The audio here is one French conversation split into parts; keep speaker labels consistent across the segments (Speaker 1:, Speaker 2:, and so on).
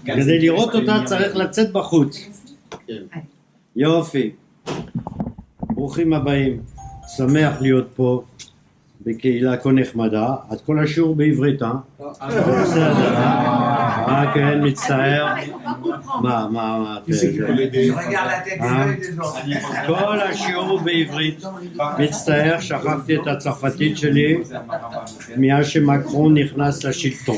Speaker 1: כדי לראות אותה צריך לצאת בחוץ. יופי. ברוכים הבאים. שמח להיות פה בקהילה כה נחמדה. את כל השיעור בעברית, אה? בסדר. כן, מצטער. מה? כל השיעור בעברית. מצטער, שכחתי את הצרפתית שלי מאז שמקרון נכנס לשלטון.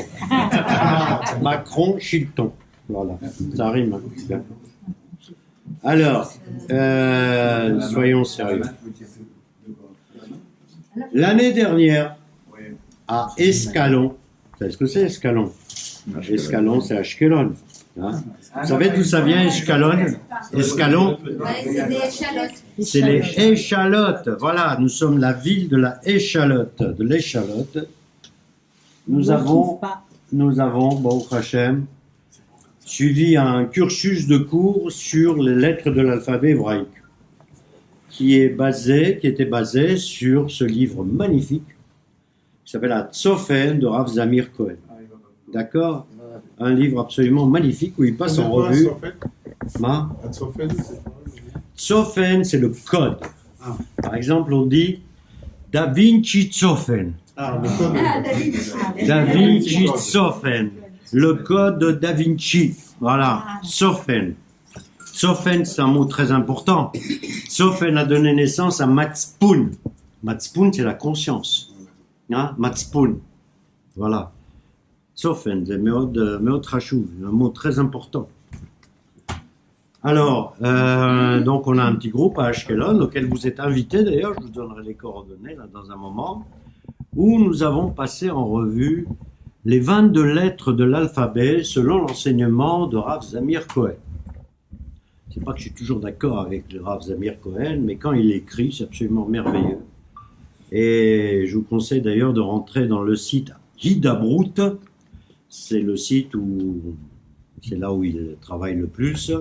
Speaker 1: מקרון שלטון. voilà. Ça rime. Alors, soyons sérieux. L'année dernière, à Escalon, vous savez ce que c'est Escalon? Escalon, c'est Ashkelon. Hein? Vous savez d'où ça vient Escalon? Escalon, c'est les échalotes. Voilà, nous sommes la ville de la échalote, de l'échalote. Nous avons, Baruch Hashem, suivi un cursus de cours sur les lettres de l'alphabet hébraïque, qui était basé sur ce livre magnifique qui s'appelle Hatzofen de Rav Zamir Cohen. D'accord? Un livre absolument magnifique où il passe en revue. Hatzofen, c'est le code. Par exemple, on dit Da Vinci Tzofen. Da Vinci Tzofen. Le code de Da Vinci. Voilà. Tzofen. Tzofen, c'est un mot très important. Tzofen a donné naissance à Matzpoun. Matzpoun, c'est la conscience. Hein? Matzpoun. Voilà. Tzofen, c'est Meod Chashuv, un mot très important. Alors, donc on a un petit groupe à Ashkelon, auquel vous êtes invités d'ailleurs, je vous donnerai les coordonnées là dans un moment, où nous avons passé en revue les 22 lettres de l'alphabet selon l'enseignement de Rav Zamir Cohen. C'est pas que je suis toujours d'accord avec le Rav Zamir Cohen, mais quand il écrit, c'est absolument merveilleux. Et je vous conseille d'ailleurs de rentrer dans le site Hidabrut. C'est le site c'est là où il travaille le plus.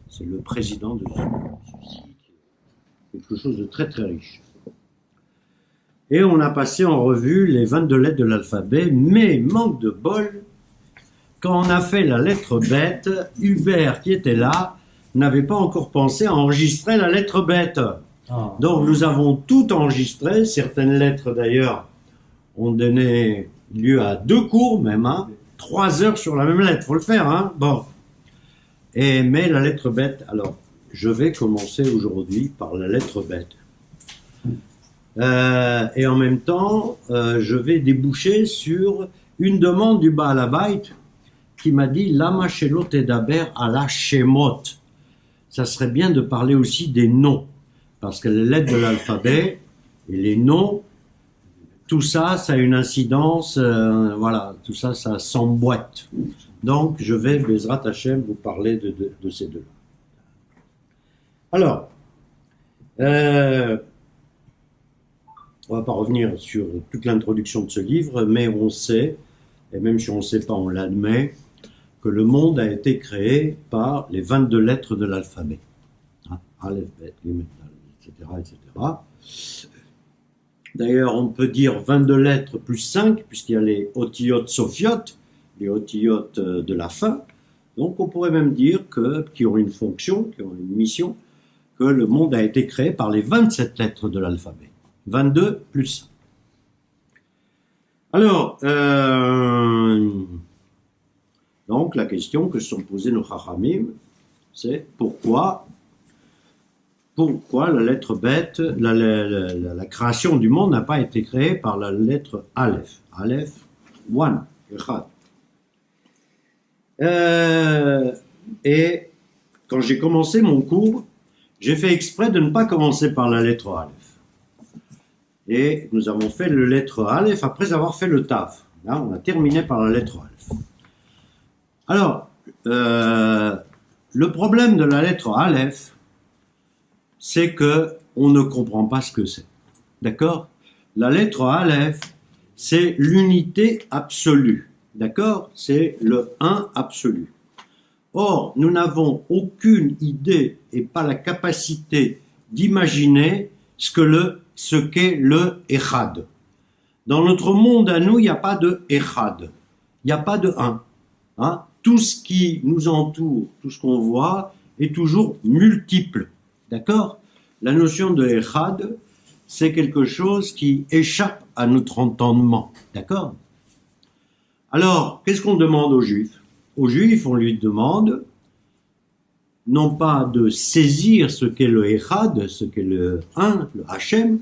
Speaker 1: C'est le président de ce site. Quelque chose de très très riche. Et on a passé en revue les 22 lettres de l'alphabet, mais manque de bol, quand on a fait la lettre bête, Hubert qui était là n'avait pas encore pensé à enregistrer la lettre bête. Donc nous avons tout enregistré, certaines lettres d'ailleurs ont donné lieu à 2 cours même, hein, 3 heures sur la même lettre, faut le faire, hein, bon. Mais la lettre bête, alors, je vais commencer aujourd'hui par la lettre bête. Et en même temps, je vais déboucher sur une demande du Baal Habayit qui m'a dit « Lama shelo tedaber ala shemot ». Ça serait bien de parler aussi des noms, parce que les lettres de l'alphabet et les noms, tout ça, ça a une incidence, voilà, tout ça, ça s'emboîte. Donc, je vais, Bezrat Hashem, vous parler de ces deux-là. Alors, on ne va pas revenir sur toute l'introduction de ce livre, mais on sait, et même si on ne sait pas, on l'admet, que le monde a été créé par les 22 lettres de l'alphabet. Hein, Aleph, Bet, Gimel, etc., etc. D'ailleurs, on peut dire 22 lettres plus 5, puisqu'il y a les otiyot sofiot, les otiyot de la fin. Donc, on pourrait même dire qui ont une fonction, qui ont une mission, que le monde a été créé par les 27 lettres de l'alphabet. 22 plus 5. Alors, donc la question que se sont posées nos Chachamim, c'est pourquoi la lettre bête, la création du monde n'a pas été créée par la lettre Aleph. Aleph, one, Echad. Et quand j'ai commencé mon cours, j'ai fait exprès de ne pas commencer par la lettre Aleph. Et nous avons fait la lettre Aleph après avoir fait le Tav. Là, on a terminé par la lettre Aleph. Alors, le problème de la lettre Aleph, c'est que on ne comprend pas ce que c'est. D'accord? La lettre Aleph, c'est l'unité absolue. D'accord? C'est le 1 absolu. Or, nous n'avons aucune idée et pas la capacité d'imaginer ce qu'est le Echad. Dans notre monde à nous, il n'y a pas de Echad. Il n'y a pas de un. Hein? Tout ce qui nous entoure, tout ce qu'on voit, est toujours multiple. D'accord? La notion de Echad, c'est quelque chose qui échappe à notre entendement. D'accord? Alors, qu'est-ce qu'on demande aux Juifs? Aux Juifs, on lui demande non pas de saisir ce qu'est le Echad, ce qu'est le un, le Hachem,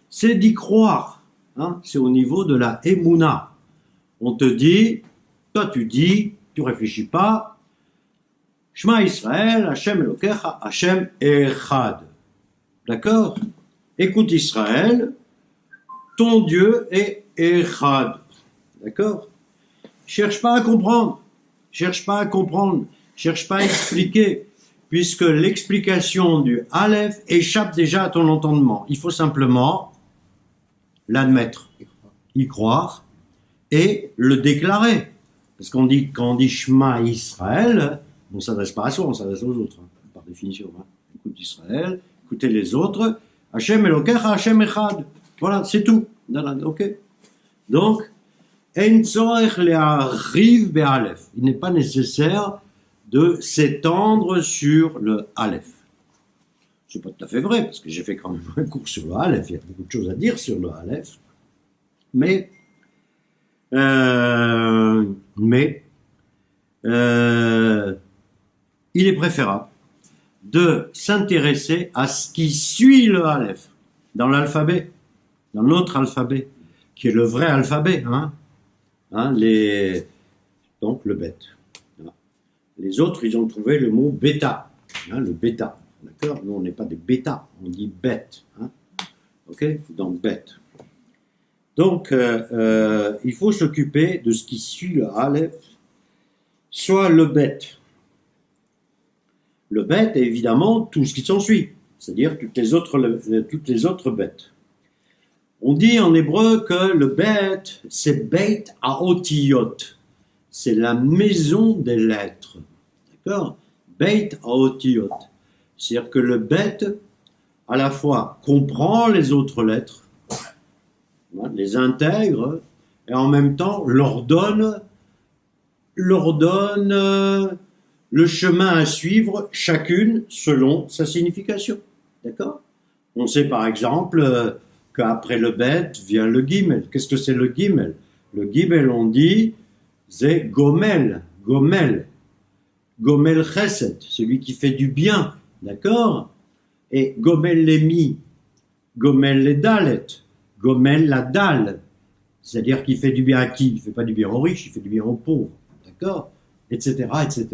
Speaker 1: c'est d'y croire. Hein? C'est au niveau de la Emouna. On te dit, toi tu dis, tu réfléchis pas, Shema Israël, Hachem Elokecha, Hachem Echad. D'accord? Écoute Israël, ton Dieu est Echad. D'accord? Cherche pas à comprendre, cherche pas à comprendre, cherche pas à expliquer, puisque l'explication du Aleph échappe déjà à ton entendement. Il faut simplement l'admettre, y croire et le déclarer. Parce qu'on dit, quand on dit Shema Israël, on ne s'adresse pas à soi, on s'adresse aux autres, hein, par définition. Hein. Écoute Israël, écoutez les autres. Hachem Elokecha, Hachem Echad. Voilà, c'est tout. Ok. Donc, Ein tzorech le'ariv be'alef. Il n'est pas nécessaire de s'étendre sur le Aleph. C'est pas tout à fait vrai, parce que j'ai fait quand même un cours sur le Aleph. Il y a beaucoup de choses à dire sur le Aleph. Mais il est préférable de s'intéresser à ce qui suit le Aleph dans l'alphabet, dans notre alphabet, qui est le vrai alphabet, donc le bet. Les autres, ils ont trouvé le mot bêta, le bêta, d'accord? Nous, on n'est pas des bêta, on dit bête, ok? Donc bête. Donc, il faut s'occuper de ce qui suit le Aleph, soit le bête. Le bête est évidemment tout ce qui s'ensuit, c'est-à-dire toutes les autres bêtes. On dit en hébreu que le bête, c'est Beit Haotiyot, c'est la maison des lettres, d'accord? Beit Haotiyot, c'est-à-dire que le bête, à la fois comprend les autres lettres, les intègre, et en même temps leur donne le chemin à suivre, chacune selon sa signification. D'accord? On sait par exemple qu'après le bet vient le gimel. Qu'est-ce que c'est le gimel? Le gimel, on dit, c'est gomel, gomel, gomel chesed, celui qui fait du bien. D'accord? Et gomel lemi, gomel les dalet, gomel la dalle, c'est-à-dire qu'il fait du bien à qui? Il ne fait pas du bien aux riches, il fait du bien aux pauvres. D'accord? Etc., etc.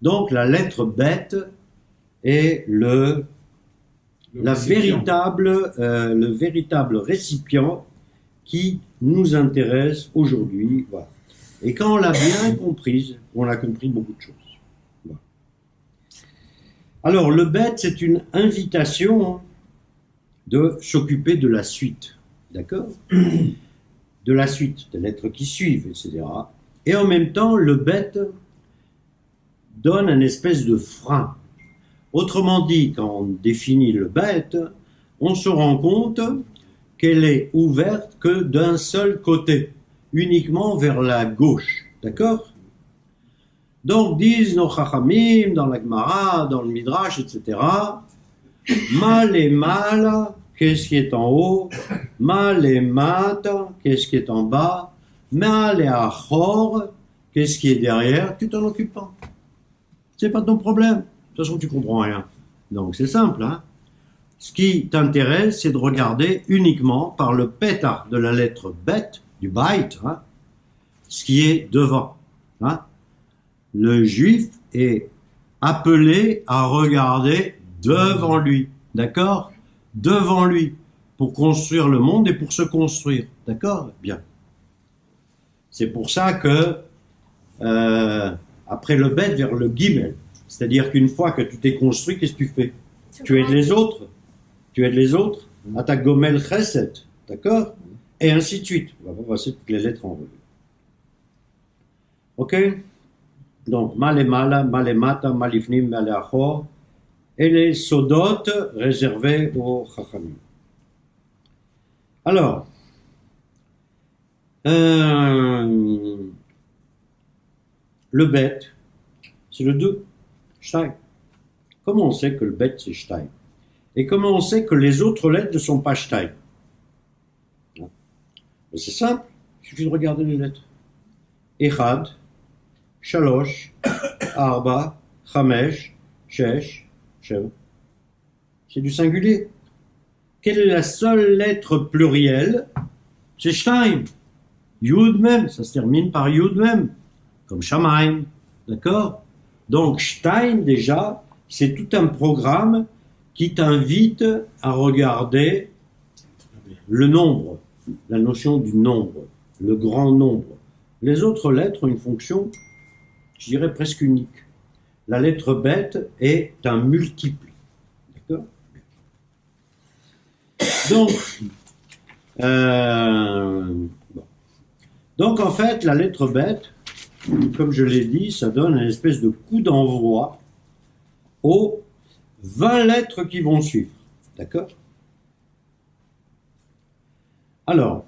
Speaker 1: Donc la lettre bête est le véritable récipient qui nous intéresse aujourd'hui. Voilà. Et quand on l'a bien comprise, on a compris beaucoup de choses. Voilà. Alors le bête, c'est une invitation de s'occuper de la suite. D'accord? De la suite, des lettres qui suivent, etc. Et en même temps, le bête donne un espèce de frein. Autrement dit, quand on définit le bête, on se rend compte qu'elle est ouverte que d'un seul côté, uniquement vers la gauche. D'accord? Donc, disent nos chachamim, dans la Gemara, dans le Midrash, etc., mal et mal, qu'est-ce qui est en haut? Mal et mat, qu'est-ce qui est en bas? Mal et achor, qu'est-ce qui est derrière? Tu t'en occupes pas. C'est pas ton problème. De toute façon, tu comprends rien. Donc, c'est simple, hein. Ce qui t'intéresse, c'est de regarder uniquement par le pétard de la lettre bet, du byte, ce qui est devant. Le juif est appelé à regarder devant lui. D'accord? Devant lui. Pour construire le monde et pour se construire. D'accord? Bien. C'est pour ça que, après le bet, vers le gimel. C'est-à-dire qu'une fois que tu t'es construit, qu'est-ce que tu fais? Tu aides les autres. Tu aides les autres à ta gomel chesed. D'accord? Et ainsi de suite. On va passer toutes les lettres en revue. Ok? Donc, mal et mala, mal et mata, malifnim, mal et achor. Et les sodotes réservés aux chachamim. Alors, Le bête, c'est le 2, Stein. Comment on sait que le bête c'est Stein? Et comment on sait que les autres lettres ne sont pas Stein? C'est simple, il suffit de regarder les lettres. Echad, Shalosh, Arba, Chamesh, Shesh, Shev. C'est du singulier. Quelle est la seule lettre plurielle? C'est Stein. Yud même, ça se termine par Yud même, comme Shamaim, d'accord? Donc Stein, déjà, c'est tout un programme qui t'invite à regarder le nombre, la notion du nombre, le grand nombre. Les autres lettres ont une fonction, je dirais, presque unique. La lettre bête est un multiple, d'accord? Donc, Donc en fait, la lettre bête, comme je l'ai dit, ça donne une espèce de coup d'envoi aux 20 lettres qui vont suivre. D'accord? Alors,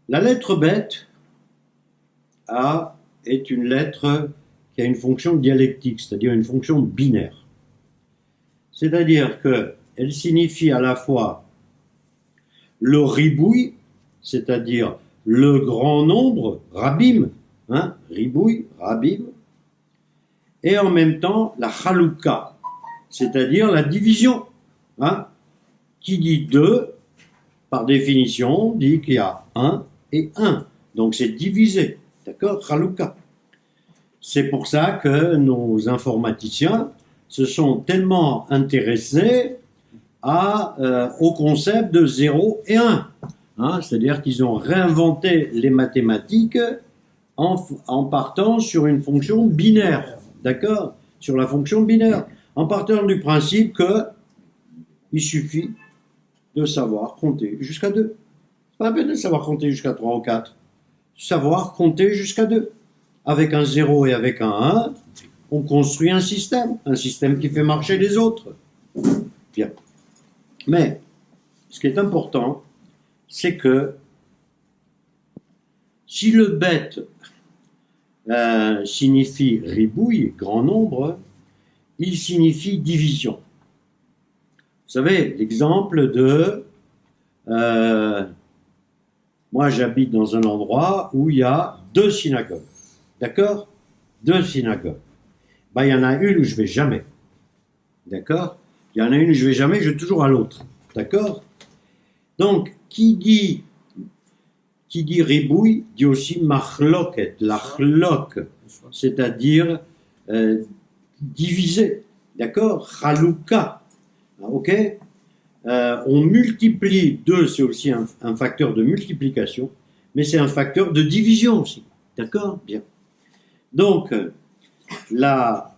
Speaker 1: la lettre bête est une lettre qui a une fonction dialectique, c'est-à-dire une fonction binaire. C'est-à-dire qu'elle signifie à la fois le ribouille, c'est-à-dire le grand nombre, rabim, hein, ribouille, rabim, et en même temps la chalouka, c'est-à-dire la division. Hein, qui dit 2, par définition, dit qu'il y a 1 et 1. Donc c'est divisé. D'accord? Chalouka. C'est pour ça que nos informaticiens se sont tellement intéressés au concept de 0 et 1. Hein, c'est-à-dire qu'ils ont réinventé les mathématiques en partant sur une fonction binaire. D'accord? Sur la fonction binaire. En partant du principe que il suffit de savoir compter jusqu'à 2. C'est pas la peine de savoir compter jusqu'à 3 ou 4. Savoir compter jusqu'à 2. Avec un 0 et avec un 1, on construit un système qui fait marcher les autres. Bien. Mais, ce qui est important, c'est que si le bête signifie ribouille, grand nombre, il signifie division. Vous savez, l'exemple de... moi, j'habite dans un endroit où il y a 2 synagogues. D'accord? 2 synagogues. Ben, il y en a une où je vais jamais. D'accord? Il y en a une où je vais jamais, je vais toujours à l'autre. D'accord? Donc, qui dit ribouille, dit aussi machloket, l'achlok, c'est-à-dire diviser. D'accord? Chalouka. Ok? On multiplie 2, c'est aussi un facteur de multiplication, mais c'est un facteur de division aussi. D'accord? Bien. Donc, la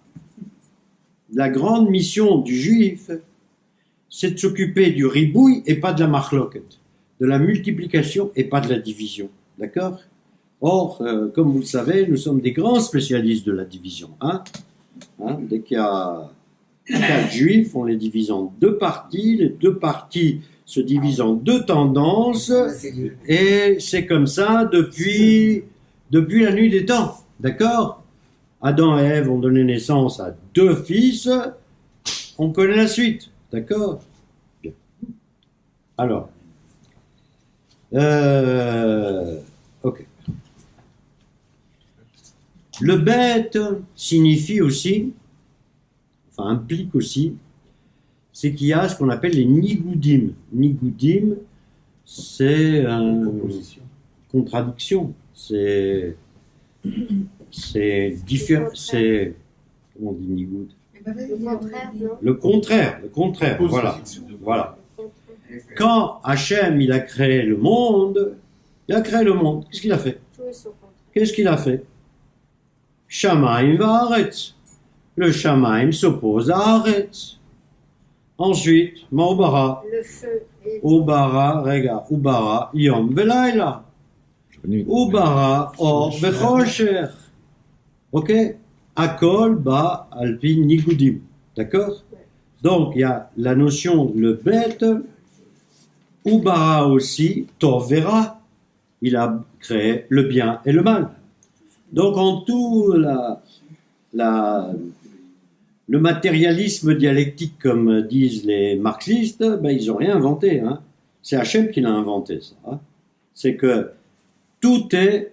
Speaker 1: grande mission du juif, c'est de s'occuper du ribouille et pas de la machloket, de la multiplication et pas de la division. D'accord? Or, comme vous le savez, nous sommes des grands spécialistes de la division. Hein? Dès qu'il y a 4 juifs, on les divise en 2 parties, les 2 parties se divisent en 2 tendances, et c'est comme ça depuis la nuit des temps. D'accord? Adam et Ève ont donné naissance à 2 fils, on connaît la suite. D'accord? Bien. Alors, ok. Le bête signifie aussi, enfin implique aussi, c'est qu'il y a ce qu'on appelle les nigoudim. Nigoudim, c'est contradiction. C'est différent. C'est comment on dit nigoud? Le contraire. Voilà. Quand Hachem il a créé le monde, Qu'est-ce qu'il a fait? Shamaim va Haaretz. Le Shamaim s'oppose à Haaretz. Ensuite, Ma'obara.
Speaker 2: Le feu.
Speaker 1: Ubara, Ubara, Yom Velaila. Ubara, Or Vechosher. Ok? Akol ba alpin nigudim. D'accord? Donc, il y a la notion, le bête. Ubara aussi, Tovera. il a créé le bien et le mal. Donc en tout, le matérialisme dialectique, comme disent les marxistes, ben, ils n'ont rien inventé. Hein. C'est Hachem qui l'a inventé, ça. Hein. C'est que tout est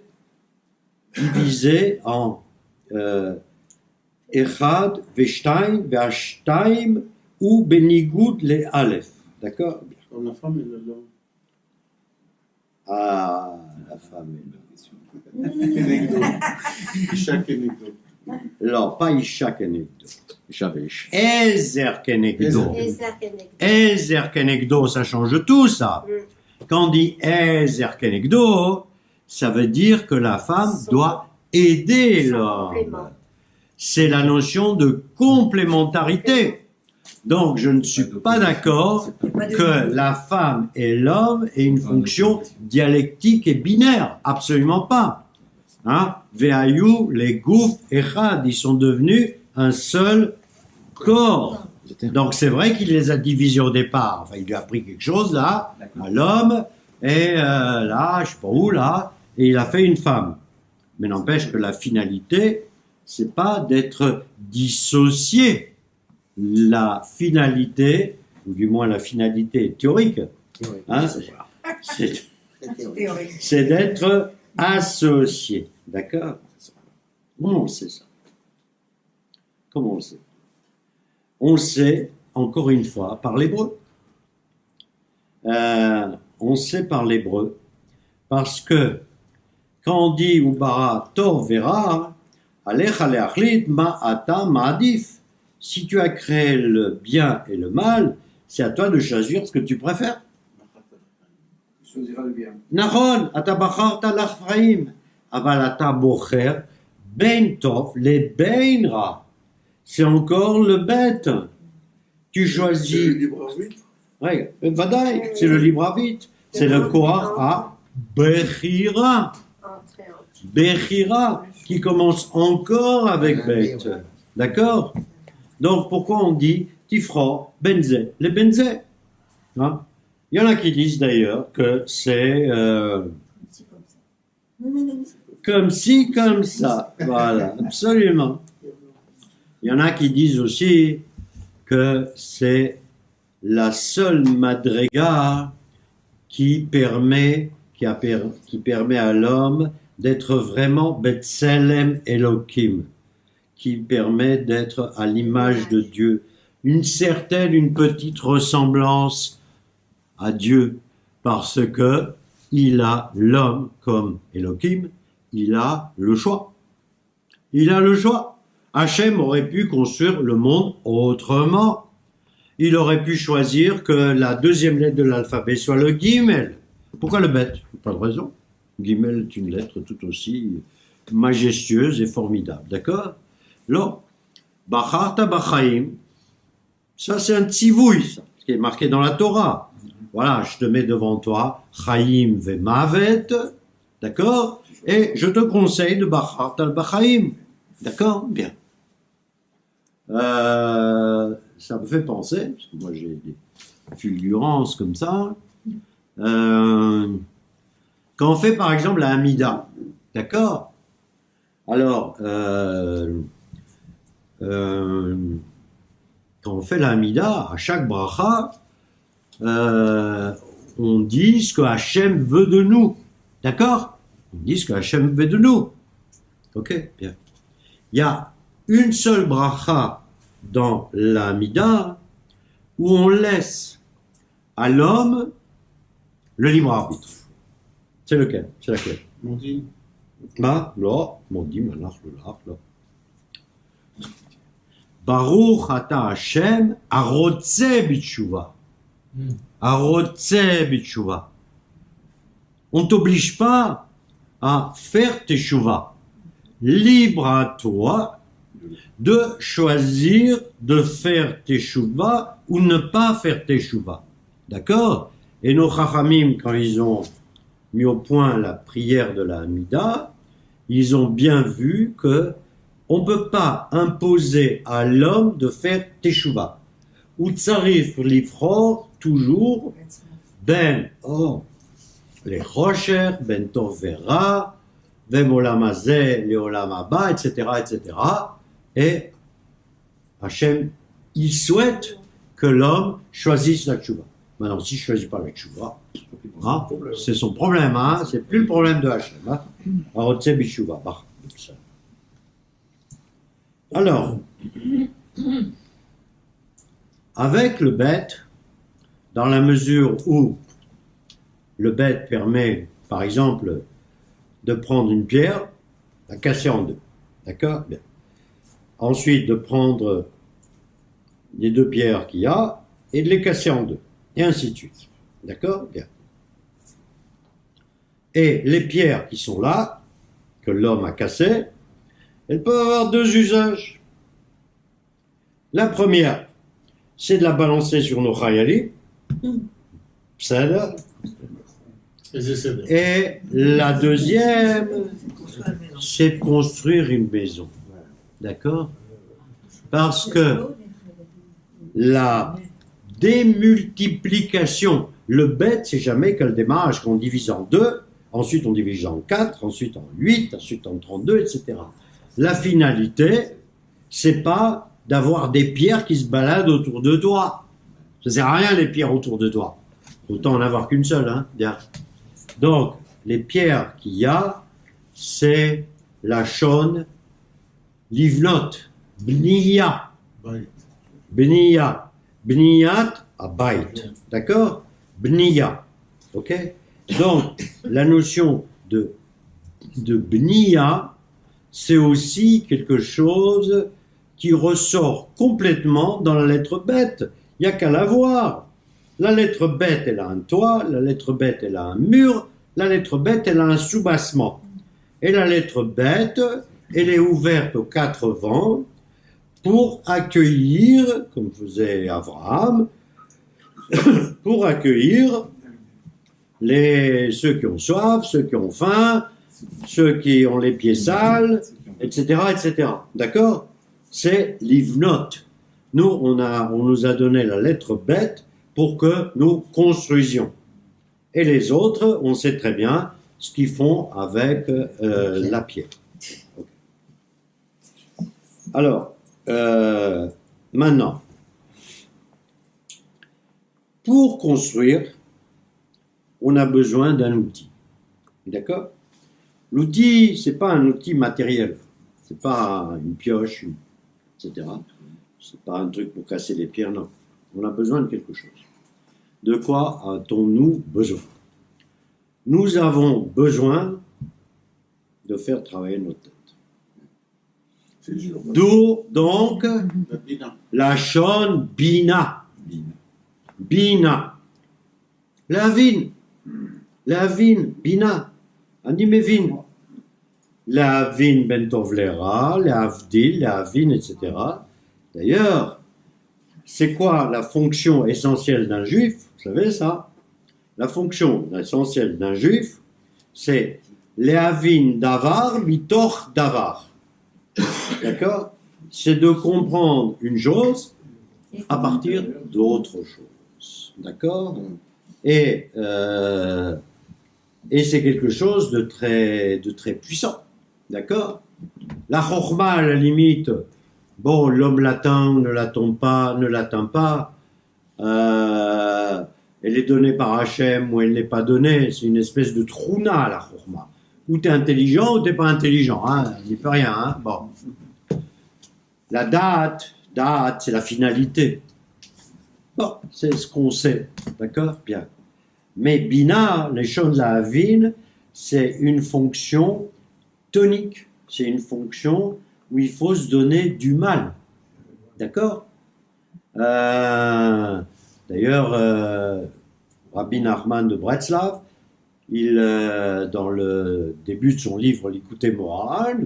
Speaker 1: divisé en Echad, Veshtaim, Ve'ashtaim ou Benigoud les Aleph. D'accord?
Speaker 2: Comme la femme et l'homme.
Speaker 1: Ah, la femme et l'homme.
Speaker 2: Chaque anecdote.
Speaker 1: Non, pas Isha Kenegdo.
Speaker 3: Isha Veish.
Speaker 1: Ezer Kenegdo.
Speaker 4: Ezer Kenegdo.
Speaker 1: Ezer Kenegdo, ça change tout, ça. Quand on dit Ezer Kenegdo, ça veut dire que la femme doit aider l'homme. C'est la notion de complémentarité. Donc, je ne suis pas d'accord que la femme et l'homme aient une fonction dialectique et binaire. Absolument pas. Hein? Ve'ayu, les gouf, echad, ils sont devenus un seul corps. Donc, c'est vrai qu'il les a divisés au départ. Enfin, il lui a appris quelque chose, là, à l'homme, et là, je sais pas où, là, et il a fait une femme. Mais n'empêche que la finalité, c'est pas d'être dissocié. La finalité, ou du moins la finalité théorique, hein, c'est d'être associé. D'accord? Comment on sait ça? Comment on le sait? On le sait, encore une fois, par l'hébreu. On sait par l'hébreu, parce que quand on dit Ubara Tov Vera, Alecha leachlit ma ata ma'adif. Si tu as créé le bien et le mal, c'est à toi de choisir ce que tu préfères.
Speaker 2: Tu choisiras le bien.
Speaker 1: Nahon, ata bacharta l'achraim, aval ata bocher, ben tov, le ben ra. C'est encore le bête. Tu
Speaker 2: C'est
Speaker 1: choisis.
Speaker 2: le libre arbitre.
Speaker 1: Ouais, vadaï, c'est le libre arbitre. C'est le koach à Bechira. Bechira, qui commence encore avec bête. D'accord? Donc, pourquoi on dit Tifra, Benzé, les Benzé? Hein? Il y en a qui disent d'ailleurs que c'est comme ci, comme ça. Voilà, absolument. Il y en a qui disent aussi que c'est la seule madriga qui permet à l'homme d'être vraiment Betselem Elohim, qui permet d'être à l'image de Dieu, une petite ressemblance à Dieu, parce que il a l'homme comme Elohim, il a le choix. Il a le choix. Hachem aurait pu construire le monde autrement. Il aurait pu choisir que la deuxième lettre de l'alphabet soit le Gimel. Pourquoi le bête? Pas de raison. Gimel est une lettre tout aussi majestueuse et formidable. D'accord? Là, Bacharta Bachaim, ça c'est un tzivouï, ça, ce qui est marqué dans la Torah. Voilà, je te mets devant toi, Chaim ve Mavet, d'accord? Et je te conseille de Bacharta Bachaim. D'accord? Bien. Ça me fait penser, parce que moi j'ai des fulgurances comme ça, quand on fait par exemple la Hamida, d'accord? Alors, quand on fait la Hamida, à chaque bracha, on dit ce que Hachem veut de nous, d'accord? On dit ce que Hachem veut de nous. Ok, bien. Il y a une seule bracha dans la Hamida où on laisse à l'homme le libre arbitre. C'est lequel? C'est laquelle?
Speaker 2: Mondine.
Speaker 1: Bah, là, Mondine, là. Baruch ata Hashem, arotze bitshuva. Arotze bitshuva. On ne t'oblige pas à faire teshuva. Libre à toi de choisir de faire teshuva ou ne pas faire teshuva. D'accord? Et nos chachamim, quand ils ont mis au point la prière de la Hamida, ils ont bien vu que on ne peut pas imposer à l'homme de faire teshuva. Ou tsarif livro toujours ben. Oh, Lechosher, ben tov vera, ve'olam hazeh, le'olam haba, etc., etc. Et Hachem, il souhaite que l'homme choisisse la tchouva. Maintenant, s'il ne choisit pas la tchouva, hein, c'est son problème, hein, c'est plus le problème de Hachem. Hein. Alors, avec le bête, dans la mesure où le bête permet, par exemple, de prendre une pierre, la casser en deux. D'accord? Bien. Ensuite, de prendre les deux pierres qu'il y a et de les casser en deux. Et ainsi de suite. D'accord? Bien. Et les pierres qui sont là, que l'homme a cassées, elles peuvent avoir deux usages. La première, c'est de la balancer sur nos chayalim. Et la deuxième, c'est de construire une maison. D'accord? Parce que la démultiplication, le bête, c'est jamais qu'elle démarre qu'on divise en 2, ensuite on divise en 4, ensuite en 8, ensuite en 32, etc. La finalité, c'est pas d'avoir des pierres qui se baladent autour de toi. Ça sert à rien les pierres autour de toi. Autant en avoir qu'une seule, hein. Bien. Donc, les pierres qu'il y a, c'est la shon, livnot, bniya, bniya, bniyat, abayt, d'accord? Bniya, ok? Donc, la notion de bniya, c'est aussi quelque chose qui ressort complètement dans la lettre bête. Il n'y a qu'à la voir. La lettre bête, elle a un toit, la lettre bête, elle a un mur, la lettre bête, elle a un soubassement. Et la lettre bête, elle est ouverte aux quatre vents pour accueillir, comme faisait Abraham, pour accueillir ceux qui ont soif, ceux qui ont faim, ceux qui ont les pieds sales, etc., etc. D'accord? C'est livnot. Nous, on nous a donné la lettre bête pour que nous construisions. Et les autres, on sait très bien ce qu'ils font avec la pierre. Okay. Alors, maintenant, pour construire, on a besoin d'un outil. D'accord? L'outil, c'est pas un outil matériel. C'est pas une pioche, etc. C'est pas un truc pour casser les pierres, non. On a besoin de quelque chose. De quoi a-t-on-nous besoin? Nous avons besoin de faire travailler notre tête. D'où donc la shon bina. Bina. La vin, bina. Ani mevin. La vin ben tovlera, la avdil, la vin, etc. D'ailleurs, c'est quoi la fonction essentielle d'un juif? Vous savez ça? La fonction essentielle d'un juif, c'est lehavin davar mitoch davar. D'accord? C'est de comprendre une chose à partir d'autre chose. D'accord? Et c'est quelque chose de très puissant. D'accord? La chokhma, à la limite, bon, l'homme l'atteint, ne l'atteint pas. Elle est donnée par Hachem ou elle n'est pas donnée. C'est une espèce de trouna, la chokhma. Ou tu es intelligent ou tu n'es pas intelligent. Hein, il n'y a pas rien. Hein, bon. La date, c'est la finalité. Bon, c'est ce qu'on sait. D'accord? Bien. Mais Bina, les choses à Avin, c'est une fonction tonique. C'est une fonction où il faut se donner du mal. D'accord? D'ailleurs, Rabbi Nachman de Bretzlav, dans le début de son livre L'Ikouté Moharan,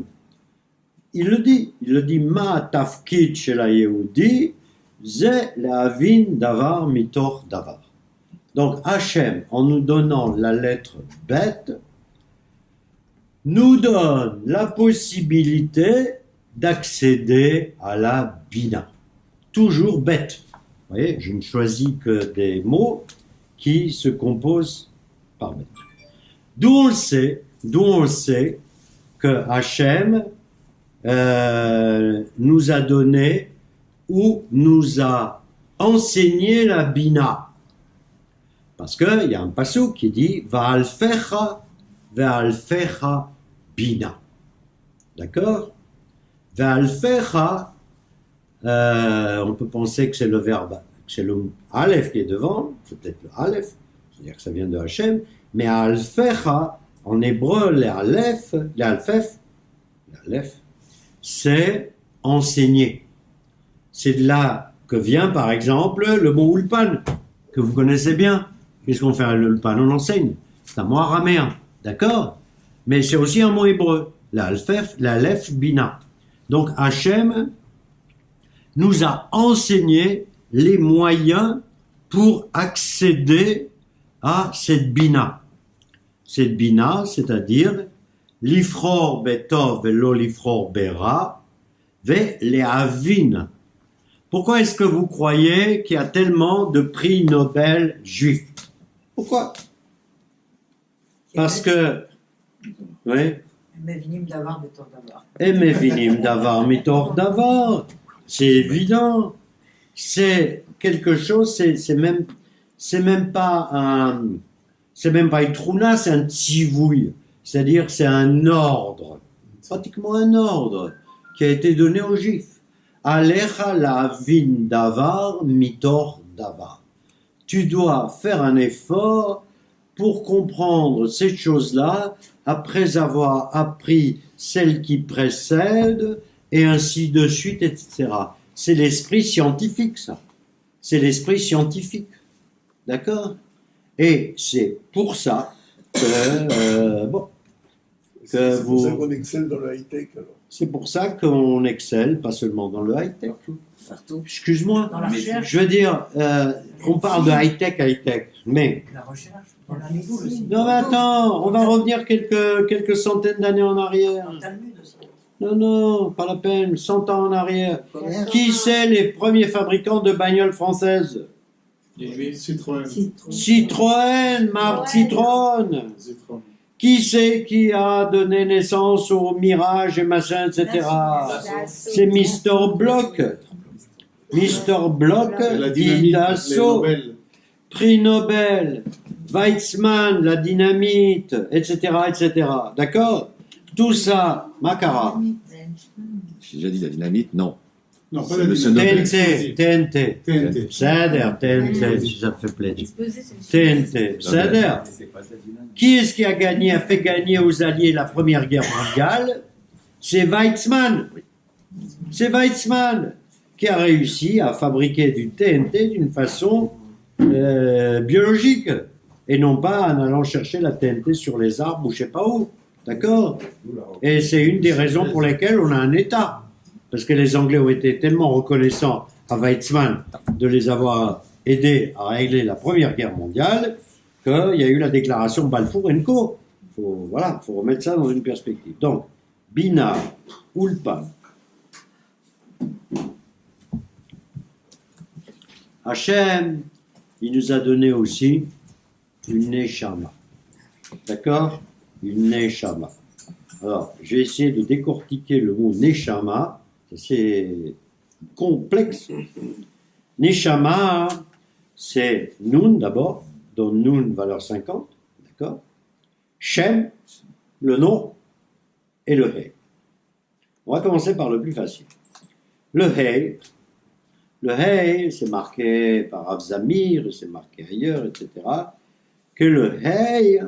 Speaker 1: il le dit, Ma tafkid shel ha-Yehudi, ze lehavin davar mitoch davar. Donc Hachem, en nous donnant la lettre bête, nous donne la possibilité d'accéder à la bina. Toujours bête. Vous voyez, je ne choisis que des mots qui se composent par bête. D'où on le sait que Hachem nous a donné ou nous a enseigné la Bina. Parce qu'il y a un passage qui dit Va'alfecha ve'alfecha Bina. D'accord? Va'alfecha, on peut penser que c'est le verbe, que c'est le Aleph qui est devant, c'est peut-être le Aleph, c'est-à-dire que ça vient de Hachem, mais Alfecha, en hébreu, l'Aleph, c'est enseigner. C'est de là que vient, par exemple, le mot Ulpan, que vous connaissez bien. Qu'est-ce qu'on fait l'Ulpan? On enseigne. C'est un mot araméen, d'accord? Mais c'est aussi un mot hébreu, l'Aleph Bina. Donc Hachem nous a enseigné les moyens pour accéder à cette Bina. Cette Bina, c'est-à-dire l'ifror betov velo l'ifror bera ve lehavin. Pourquoi est-ce que vous croyez qu'il y a tellement de prix Nobel juifs? Pourquoi? Parce que, oui.
Speaker 3: Mevinim davar mitor davar.
Speaker 1: Et mevinim davar mitor davar. C'est évident. C'est quelque chose, c'est même pas une trouna, c'est un tzivouille. C'est-à-dire, c'est un ordre. Pratiquement un ordre qui a été donné aux Juifs. Alecha lavin davar mitor davar. Tu dois faire un effort pour comprendre ces choses-là après avoir appris celles qui précèdent et ainsi de suite, etc. C'est l'esprit scientifique, ça. C'est l'esprit scientifique. D'accord? Et c'est pour ça que,
Speaker 4: c'est pour ça qu'on excelle dans le high-tech, alors.
Speaker 1: C'est pour ça qu'on excelle, pas seulement dans le high-tech.
Speaker 3: Partout.
Speaker 1: Excuse-moi.
Speaker 3: Dans la recherche.
Speaker 1: Je veux dire, on parle de high-tech, mais...
Speaker 3: La recherche. Dans la médecine.
Speaker 1: Non, mais attends, on va revenir quelques centaines d'années en arrière.
Speaker 3: Dans le Talmud aussi.
Speaker 1: Non, pas la peine, 100 ans en arrière. Qui c'est les premiers fabricants de bagnoles françaises?
Speaker 2: Les Juifs, Citroën.
Speaker 1: Citroën, marque Citroën.
Speaker 2: Citroën.
Speaker 1: Qui c'est qui a donné naissance au Mirage et machin, etc. C'est Mr. Bloch. Mr. Bloch
Speaker 2: La
Speaker 1: dit
Speaker 2: dynamite, les
Speaker 1: Dassault,
Speaker 2: Nobel.
Speaker 1: prix Nobel, Weizmann, la dynamite, etc., etc. D'accord? Tout ça, Macara.
Speaker 5: J'ai déjà dit la dynamite, non.
Speaker 2: Non, pas
Speaker 5: C'est
Speaker 2: la
Speaker 5: le
Speaker 2: dynamite.
Speaker 1: TNT, TNT.
Speaker 2: TNT.
Speaker 1: Sader, TNT, si ça te fait plaisir.
Speaker 3: Exposé, c'est le
Speaker 1: TNT, Sader. Qui est-ce qui a fait gagner aux Alliés la Première Guerre mondiale? C'est Weizmann. C'est Weizmann qui a réussi à fabriquer du TNT d'une façon biologique et non pas en allant chercher la TNT sur les arbres ou je sais pas où. D'accord? Et c'est une des raisons pour lesquelles on a un État. Parce que les Anglais ont été tellement reconnaissants à Weizmann de les avoir aidés à régler la Première Guerre mondiale qu'il y a eu la déclaration Balfour & Co. Faut remettre ça dans une perspective. Donc, Bina, Ulpan, Hachem, il nous a donné aussi une Neshama. D'accord? Une Neshama. Alors, je vais essayer de décortiquer le mot Neshama. C'est complexe. Neshama, c'est Nun d'abord, dont Nun valeur 50, d'accord? Shem, le nom, et le Hey. On va commencer par le plus facile. Le Hey, c'est marqué par Rav Zamir, c'est marqué ailleurs, etc. Que le Hey,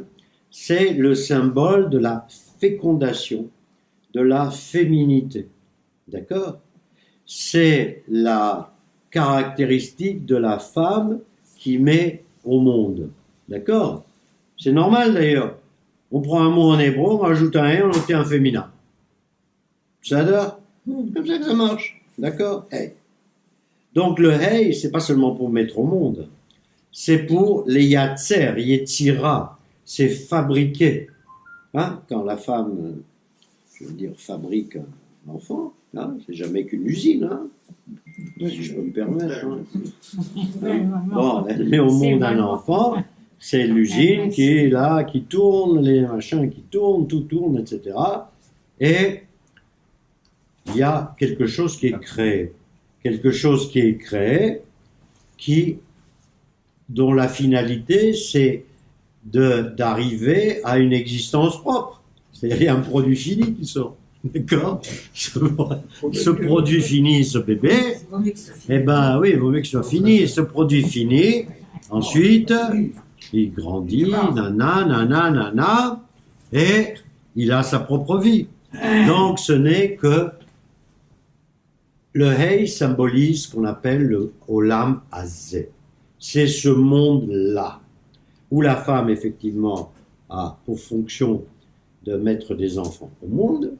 Speaker 1: c'est le symbole de la fécondation, de la féminité. D'accord? C'est la caractéristique de la femme qui met au monde. D'accord? C'est normal d'ailleurs. On prend un mot en hébreu, on rajoute un hey, on obtient un féminin. Ça adore? Comme ça que ça marche. D'accord? Hey. Donc le hey, c'est pas seulement pour mettre au monde. C'est pour les yatser, yetzira. C'est fabriquer. Hein? Quand la femme, je veux dire, fabrique un enfant, hein? C'est jamais qu'une usine, hein? Si je peux me permettre. Hein? Bon, elle met au monde un enfant, C'est l'usine qui est là, qui tourne, les machins qui tournent, tout tourne, etc. Et il y a quelque chose qui est créé. Quelque chose qui est créé, dont la finalité, c'est d'arriver à une existence propre. C'est-à-dire, il y a un produit fini qui sort. D'accord? Ce produit fini, ce bébé, eh ben oui, il vaut mieux que ce soit fini. Ce produit fini, ensuite, il grandit, nana, et il a sa propre vie. Donc, ce n'est que le Hey symbolise ce qu'on appelle le Olam Hazé. C'est ce monde-là, où la femme, effectivement, a pour fonction de mettre des enfants au monde,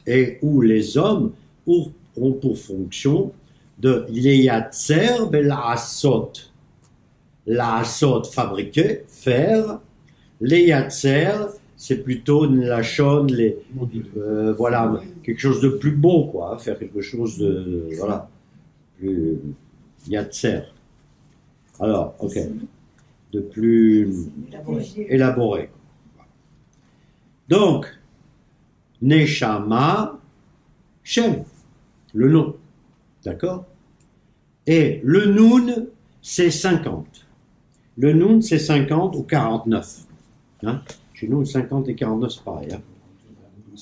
Speaker 1: et où les hommes ont pour fonction de l'Yatser Bel'asot. L'Asot, fabriquer, faire. L'Yatser, c'est plutôt la chaude, voilà, quelque chose de plus beau, quoi, faire quelque chose de, voilà, plus Yatser. Alors, ok, de plus élaboré. Donc, Neshama, Shem, le nom, d'accord? Et le Noun, c'est 50. Le Noun, c'est 50 ou 49. Hein? Chez nous, 50 et 49, c'est pareil. Hein?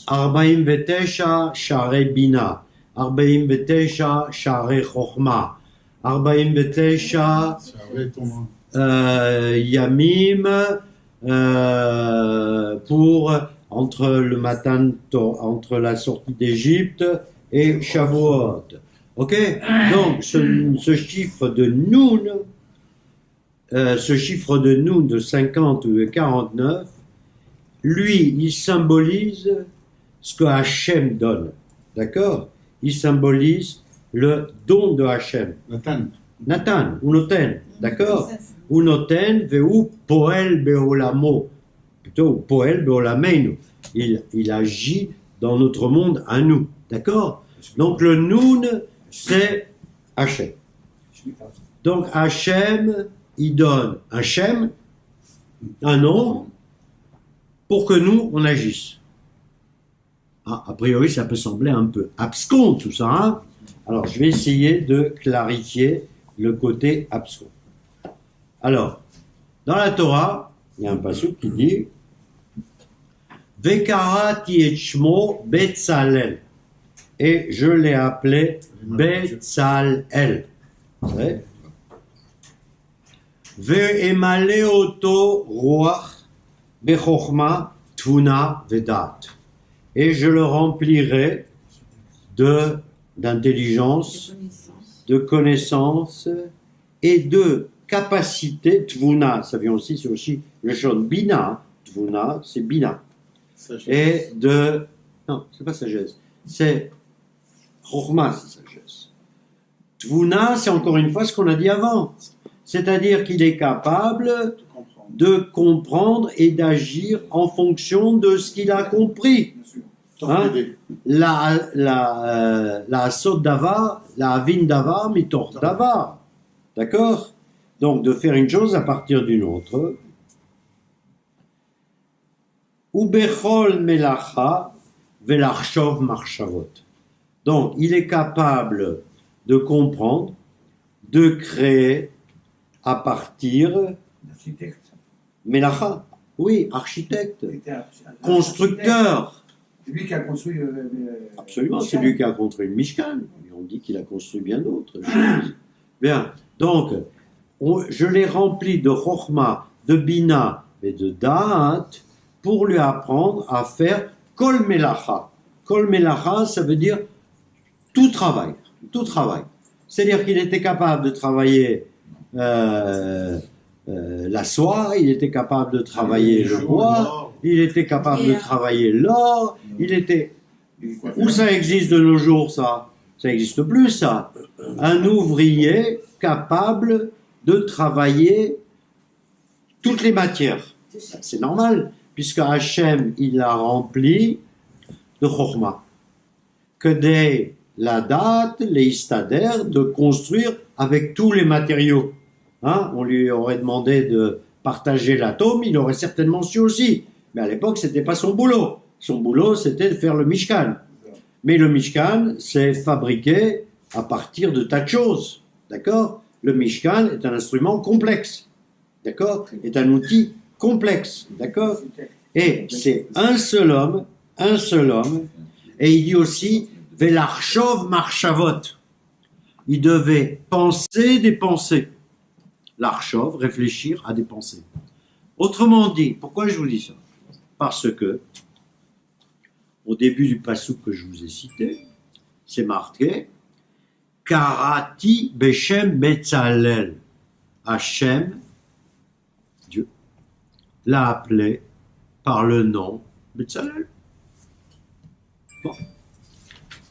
Speaker 1: Arbaim Vetesha, Share Bina. Arbaim Vetesha, Share Chochma. Arbaim Vetesha, Yamim, pour entre la sortie d'Égypte et Shavuot. Ok? Donc, ce chiffre de Noun, de 50 ou de 49, lui, il symbolise ce que Hachem donne. D'accord? Il symbolise le don de Hachem. Nathan, ou Noten. D'accord? Ou Noten, veu poel beolamo. Plutôt, poel beolameinu. Il agit dans notre monde à nous. D'accord? Donc, le Noun, c'est Hachem. Donc, Hachem, il donne un Shem, un nom, pour que nous, on agisse. Ah, a priori, ça peut sembler un peu abscon, tout ça. Hein? Alors, je vais essayer de clarifier le côté abscon. Alors, dans la Torah, il y a un passage qui dit Vekarati et Shmo Betzalel. Et je l'ai appelé Betzalel. Ve'emale oto ruach bechokma tvuna vedat. Et je le remplirai d'intelligence, de connaissance et de capacité. Tvuna, ça vient aussi, c'est aussi le chant bina. Tvuna, c'est bina. Et de... Non, c'est pas sagesse. C'est chokma, c'est sagesse. Tvuna, c'est encore une fois ce qu'on a dit avant. C'est-à-dire qu'il est capable de comprendre et d'agir en fonction de ce qu'il a compris. Hein? La sot davar, la avin davar, mitor davar. D'accord? Donc, de faire une chose à partir d'une autre. Ubechol melacha velachshov marchavot. Donc, il est capable de comprendre, de créer à partir... Melacha, oui, architecte, constructeur.
Speaker 6: C'est lui qui a construit
Speaker 1: Absolument, c'est lui qui a construit le Mishkan. On dit qu'il a construit bien d'autres choses. Bien, donc, je l'ai rempli de Chochma, de Bina et de Da'at pour lui apprendre à faire Kol Melacha. Kol Melacha, ça veut dire tout travail. Tout travail. C'est-à-dire qu'il était capable de travailler la soie, il était capable de travailler le bois, il était capable de travailler l'or, il était... Où ça existe de nos jours, ça? Ça n'existe plus, ça. Un ouvrier capable de travailler toutes les matières. C'est normal, puisque Hachem, il l'a rempli de Chochma. Que des la date, les istader, de construire avec tous les matériaux. Hein? On lui aurait demandé partager l'atome, il aurait certainement su aussi. Mais à l'époque, ce n'était pas son boulot. Son boulot, c'était de faire le Mishkan. Mais le Mishkan, c'est fabriqué à partir de tas de choses. D'accord? Le Mishkan est un instrument complexe. D'accord? Est un outil complexe. D'accord? Et c'est un seul homme, et il dit aussi, Velarchov Marchavot. Il devait penser des pensées. L'archov, réfléchir à des pensées. Autrement dit, pourquoi je vous dis ça? Parce que, au début du passouk que je vous ai cité, c'est marqué Karati Beshem Betzalel. Hachem, Dieu, l'a appelé par le nom Betzalel. Bon.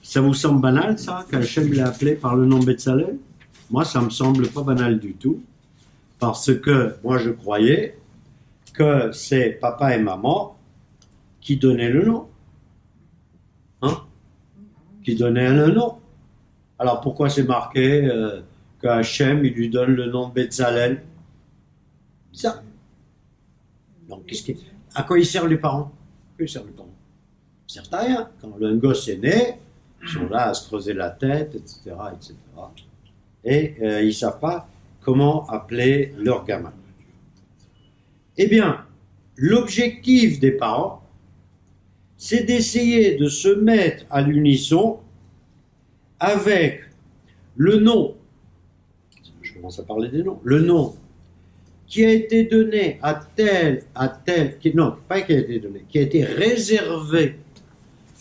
Speaker 1: Ça vous semble banal, ça, qu'Hachem l'a appelé par le nom Betzalel? Moi, ça me semble pas banal du tout, parce que moi, je croyais que c'est papa et maman qui donnaient le nom. Hein? Qui donnaient le nom. Alors, pourquoi c'est marqué que Hachem, il lui donne le nom de Betzalel? Ça. Donc, à quoi ils servent les parents? À quoi ils servent les parents? Ils servent à rien. Quand un gosse est né, ils sont là à se creuser la tête, etc., etc. Et ils ne savent pas comment appeler leur gamin. Eh bien, l'objectif des parents, c'est d'essayer de se mettre à l'unisson avec le nom, je commence à parler des noms, le nom qui a été donné à tel, non, pas qui a été donné, qui a été réservé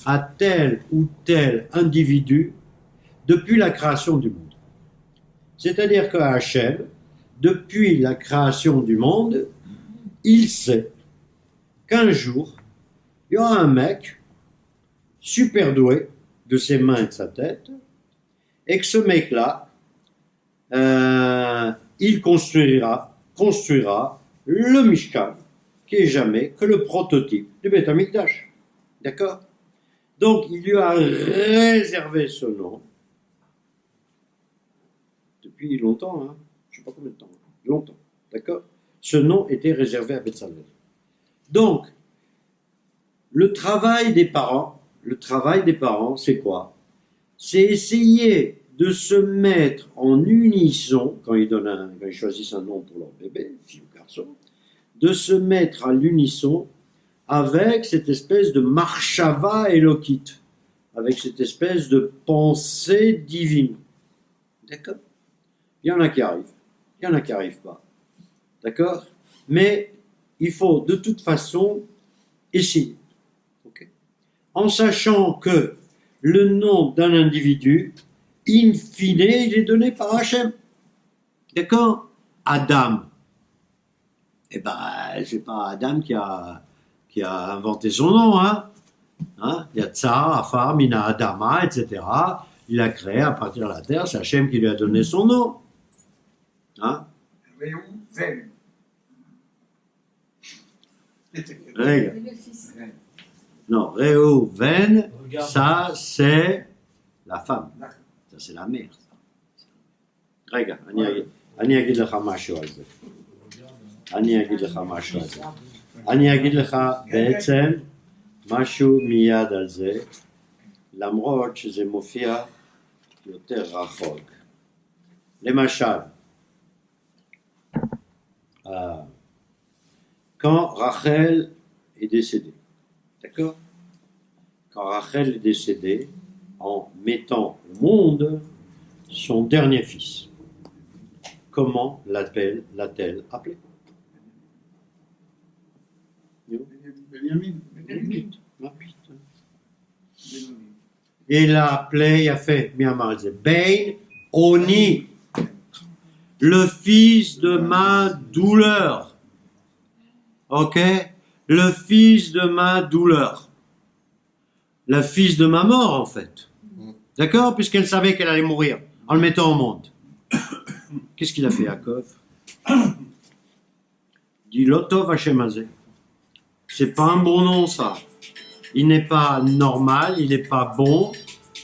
Speaker 1: à tel ou tel individu depuis la création du monde. C'est-à-dire que Hachem, depuis la création du monde, il sait qu'un jour, il y aura un mec super doué de ses mains et de sa tête, et que ce mec-là, il construira le Mishkan, qui est jamais que le prototype du Beth Amikdash. D'accord? Donc, il lui a réservé ce nom, depuis longtemps, hein, je ne sais pas combien de temps, longtemps, d'accord? Ce nom était réservé à Betzalel. Donc, le travail des parents, c'est quoi? C'est essayer de se mettre en unisson, quand ils choisissent un nom pour leur bébé, fille ou garçon, de se mettre à l'unisson avec cette espèce de marshava élokite, avec cette espèce de pensée divine. D'accord? Il y en a qui arrivent, il y en a qui n'arrivent pas. D'accord? Mais il faut de toute façon essayer. Okay? En sachant que le nom d'un individu, in fine, il est donné par Hachem. D'accord? Adam. Eh ben, c'est pas Adam qui a inventé son nom, hein? Il y a Tsar, Afar, Mina, Adama, etc. Il a créé à partir de la terre, c'est Hachem qui lui a donné son nom. Hein?
Speaker 2: Réhouven.
Speaker 1: Non, Réhouven, ça c'est la femme. Ça c'est la mère. רגע, אני אגיד לך משהו על זה. אני אגיד לך בעצם משהו מיד על זה, למרות שזה מופיע יותר רחוק. למשל, quand Rachel est décédée, d'accord? Quand Rachel est décédée, en mettant au monde son dernier fils, comment l'a-t-elle appelé?
Speaker 2: Benjamin.
Speaker 1: Il l'a appelé, il a fait Ben Oni, le fils de ma douleur. Ok? Le fils de ma douleur. Le fils de ma mort, en fait. D'accord? Puisqu'elle savait qu'elle allait mourir en le mettant au monde. Qu'est-ce qu'il a fait, Yaakov? Dit Lotov Hashem Hazeh. C'est pas un bon nom, ça. Il n'est pas normal, il n'est pas bon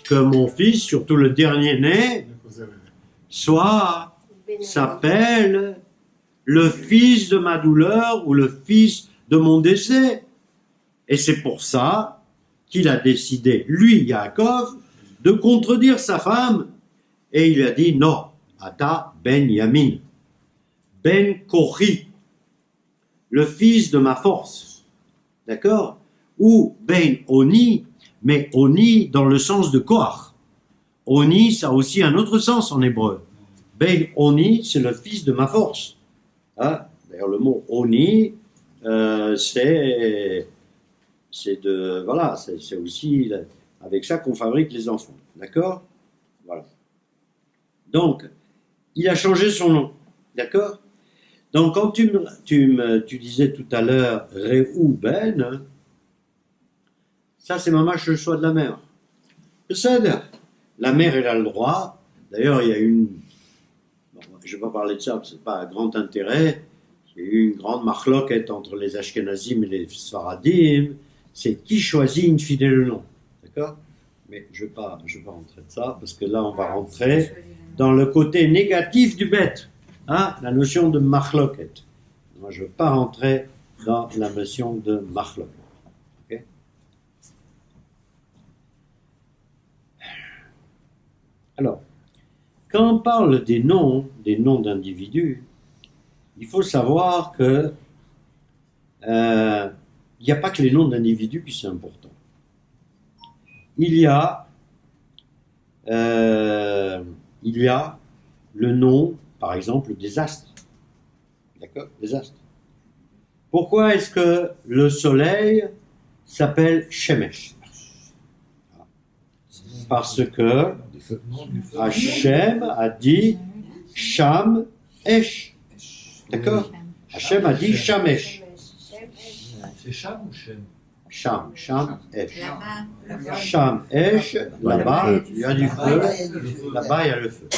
Speaker 1: que mon fils, surtout le dernier né, s'appelle le fils de ma douleur ou le fils de mon décès. Et c'est pour ça qu'il a décidé, lui, Yaakov, de contredire sa femme. Et il a dit, non, Ata ben Yamin, ben Kochi, le fils de ma force. D'accord? Ou ben Oni, mais Oni dans le sens de Koach. Oni, ça a aussi un autre sens en hébreu. Ben Oni, c'est le fils de ma force. Hein? D'ailleurs, le mot Oni, c'est aussi avec ça qu'on fabrique les enfants. D'accord? Voilà. Donc, il a changé son nom. D'accord? Donc, quand tu disais tout à l'heure Réhouben, ça c'est mamache le choix de la mère. C'est-à-dire, la mère, elle a le droit. D'ailleurs, il y a une. Bon, je ne vais pas parler de ça, parce que ce n'est pas un grand intérêt. Il y a eu une grande marloquette entre les Ashkenazim et les Sfaradim. C'est qui choisit une fidèle ou non. D'accord? Mais je ne vais pas rentrer de ça, parce que là, on va rentrer dans le côté négatif du bête. Hein? La notion de marloquette. Moi, je ne veux pas rentrer dans la notion de marloquette. Okay? Alors, quand on parle des noms d'individus, il faut savoir que il n'y a pas que les noms d'individus qui sont importants. Il y a le nom, par exemple, des astres. D'accord? Des astres. Pourquoi est-ce que le soleil s'appelle Shemesh? Parce que Hachem a dit Sham Esh. D'accord? Hachem a dit Shamesh.
Speaker 6: C'est Cham ou Shem?
Speaker 1: Sham Esh. Sham Esh, là-bas, il y a du feu. Là-bas, il y a le feu.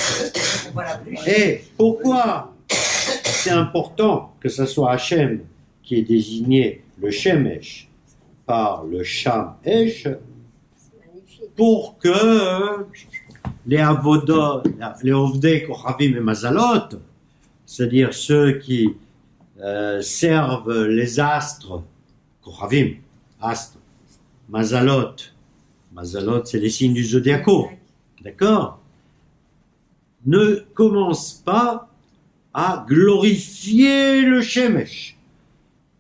Speaker 1: Et pourquoi c'est important que ce soit Hachem qui ait désigné le Shemesh par le Sham Esh? Pour que les Avodot, les Ovdei Kochavim et Mazalot, c'est-à-dire ceux qui servent les astres, Kochavim, astres, Mazalot, c'est les signes du zodiaco, d'accord, ne commencent pas à glorifier le Shemesh.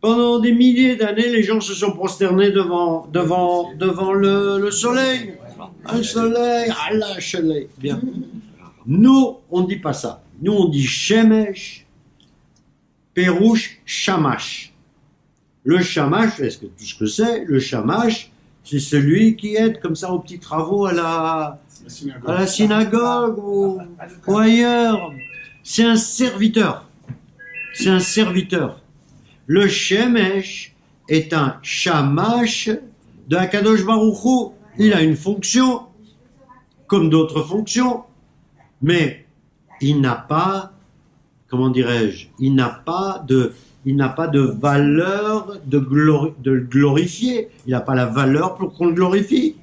Speaker 1: Pendant des milliers d'années, les gens se sont prosternés devant le soleil. Un soleil, Allah, soleil. Bien. Nous, on ne dit pas ça. Nous, on dit Shemesh, Perouche, Shamash. Le Shamash, est-ce que tout ce que c'est? Le Shamash, c'est celui qui aide comme ça aux petits travaux à la synagogue ou ailleurs. C'est un serviteur. C'est un serviteur. Le Shemesh est un Shamash de Akadosh Baruch Hu. Il a une fonction, comme d'autres fonctions, mais il n'a pas, comment dirais-je, il n'a pas de valeur de le glorifier. Il n'a pas la valeur pour qu'on le glorifie.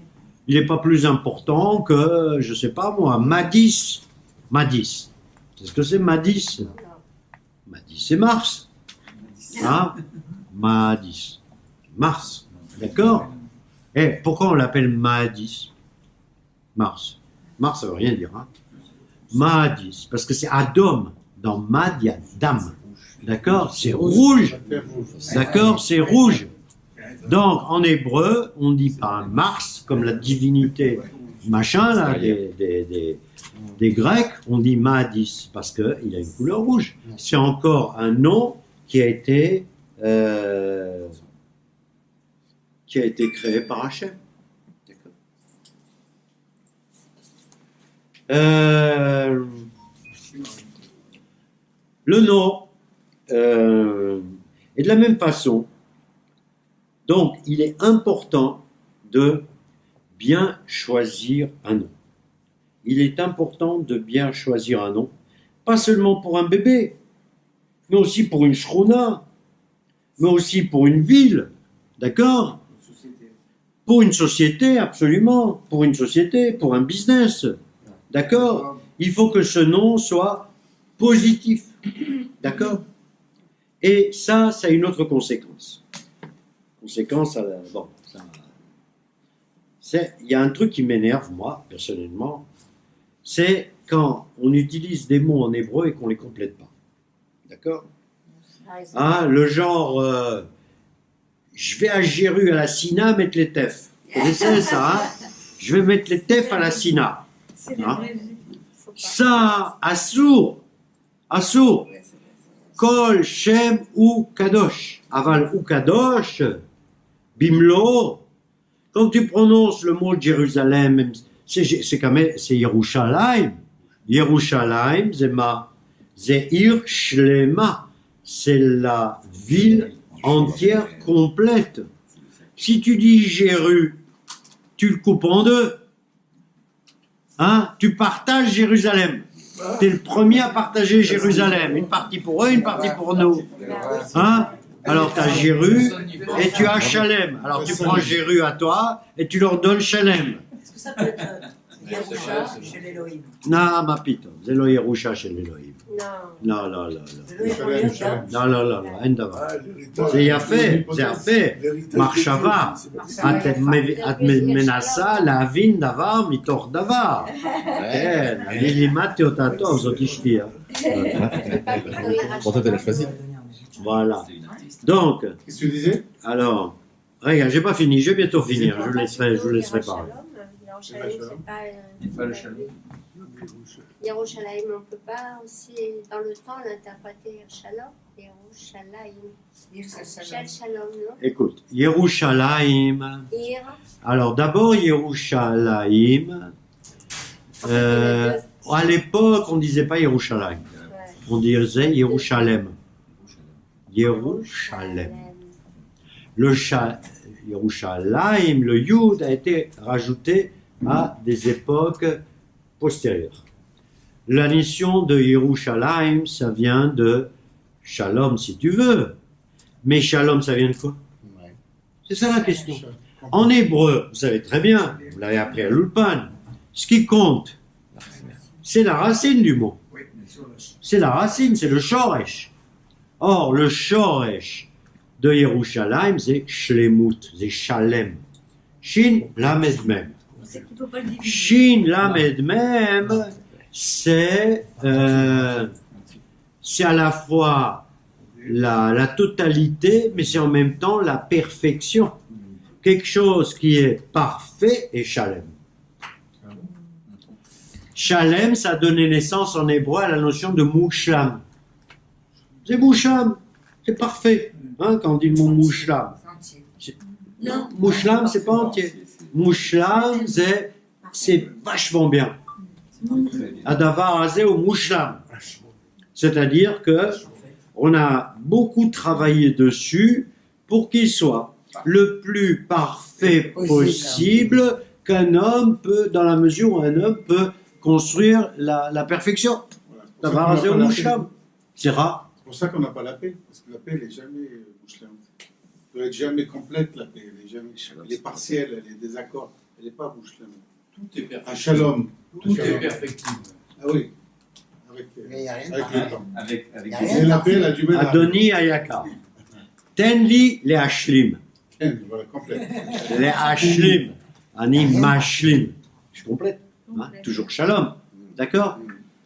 Speaker 1: Il n'est pas plus important que, je ne sais pas moi, Madis. Madis. C'est ce que c'est Madis? Madis, c'est Mars. Hein? Madis. Mars. D'accord? Et pourquoi on l'appelle Madis? Mars. Mars, ça veut rien dire. Hein? Madis. Parce que c'est Adom. Dans Mad, il y a Dam. D'accord? C'est rouge. D'accord? C'est rouge. Donc, en hébreu, on dit pas Mars, comme la divinité machin, là, des Grecs, on dit Madis, parce qu'il a une couleur rouge. C'est encore un nom qui a été créé par Hachem. D'accord. Le nom, et de la même façon, donc il est important de bien choisir un nom. Il est important de bien choisir un nom, pas seulement pour un bébé, mais aussi pour une shruna, mais aussi pour une ville, d'accord? Pour une société, absolument, pour une société, pour un business, d'accord? Il faut que ce nom soit positif, d'accord? Et ça a une autre conséquence. Conséquence, bon, il y a un truc qui m'énerve, moi, personnellement, c'est quand on utilise des mots en hébreu et qu'on ne les complète pas. D'accord? Hein, le genre, je vais à Jéru, à la Sina, mettre les tefs. Vous connaissez ça, hein? Je vais mettre les tefs à la Sina. Hein? Ça, Assour, Kol, Shem ou Kadosh. Aval ou Kadosh, Bimlo. Quand tu prononces le mot de Jérusalem, c'est quand même, c'est Yerushalayim. Yerushalayim, c'est Ir Shlema. C'est la ville entière complète. Si tu dis Jéru, tu le coupes en deux. Hein? Tu partages Jérusalem. Tu es le premier à partager Jérusalem. Une partie pour eux, une partie pour nous. Hein? Alors tu as Jéru et tu as Shalem. Alors tu prends Jéru à toi et tu leur donnes Shalem.
Speaker 3: Est-ce que ça peut être Yerusha chez l'Elohim?
Speaker 1: Non, ma pito. C'est le Yerusha chez l'Elohim. Non, non, non. Non, non, non, אין דבר. זה יפה, זה יפה. מחשבה. את מנסה להבין דבר מתוך דבר. כן, אני לימדתי אותה טוב, זאת אשתי.
Speaker 5: Pour toi, tu l'as choisi.
Speaker 1: Voilà. Donc,
Speaker 4: Qu'est-ce que tu disais?
Speaker 1: alors, regarde, j'ai pas fini, je vais bientôt finir, je vous laisserai parler.
Speaker 6: Pas le shalom.
Speaker 7: Yerushalayim, on ne peut pas aussi, dans le temps, l'interpréter Shalom, Yerushalayim. Shel Shalom, non?
Speaker 1: Écoute, Yerushalayim.
Speaker 7: Ir.
Speaker 1: Alors, d'abord, Yerushalayim. À l'époque, on ne disait pas Yerushalayim. On disait Yerushalem. Yerushalem. Le Yerushalayim, le Yud, a été rajouté à des époques postérieures. La notion de Yerushalayim, ça vient de Shalom, si tu veux. Mais Shalom, ça vient de quoi? C'est ça la question. En hébreu, vous savez très bien, vous l'avez appris à l'Ulpan, ce qui compte, c'est la racine du mot. C'est la racine, c'est le shoresh. Or, le shoresh de Yerushalayim, c'est shlemut, c'est shalem. Shin lamed mem. Shin lamed mem, c'est à la fois la totalité, mais c'est en même temps la perfection. Quelque chose qui est parfait et shalem. Shalem, ça a donné naissance en hébreu à la notion de mouchlam. C'est mouchlam, c'est parfait. Hein, quand on dit le mot mouchlam.
Speaker 3: Non.
Speaker 1: Mouchlam, c'est pas entier. Mouchlam, c'est vachement bien. Adavar azé ou mouchlam. C'est-à-dire que on a beaucoup travaillé dessus pour qu'il soit le plus parfait possible qu'un homme peut, dans la mesure où un homme peut construire la perfection. Adavar azé ou mouchlam. C'est rare.
Speaker 4: C'est pour ça qu'on n'a pas la paix, parce que la paix, elle n'est jamais mouchlam. Elle doit être jamais complète, la paix. Elle est partielle, elle est désaccord. Elle n'est pas mouchlam.
Speaker 6: Tout est perfectible.
Speaker 4: Un shalom.
Speaker 6: Tout est perfectible.
Speaker 4: Ah oui.
Speaker 8: Mais il n'y a rien de
Speaker 4: Avec
Speaker 8: parfait.
Speaker 4: le temps.
Speaker 6: Avec
Speaker 8: Y a rien
Speaker 4: Et la paix, elle a du mal à...
Speaker 1: Adoni Ayaka. Tenli le Ashlim.
Speaker 4: Voilà, complète.
Speaker 1: Le Ashlim. Ani Mashlim. Je complète. Hein? Toujours Shalom. D'accord?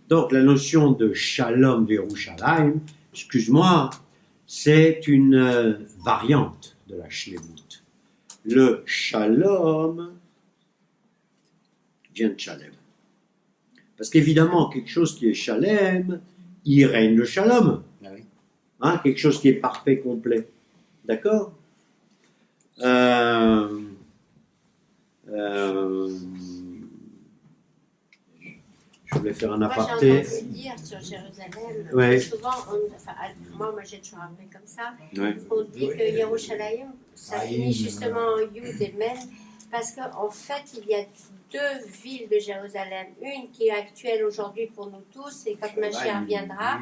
Speaker 1: Donc la notion de Shalom Yerushalayim, excuse-moi, c'est une variante de la Shlemut. Le Shalom vient de Shalem. Parce qu'évidemment, quelque chose qui est Shalem, il règne le Shalom. Hein, quelque chose qui est parfait, complet. D'accord? Je voulais faire un aparté.
Speaker 7: Moi, j'ai entendu dire sur Jérusalem,
Speaker 1: Ouais.
Speaker 7: souvent, moi j'ai toujours appris comme ça,
Speaker 1: Ouais.
Speaker 7: on dit que Yerushalayim, ça finit justement Yud et Men, parce qu'en fait, il y a deux villes de Jérusalem. Une qui est actuelle aujourd'hui pour nous tous, et quand Mashiach viendra,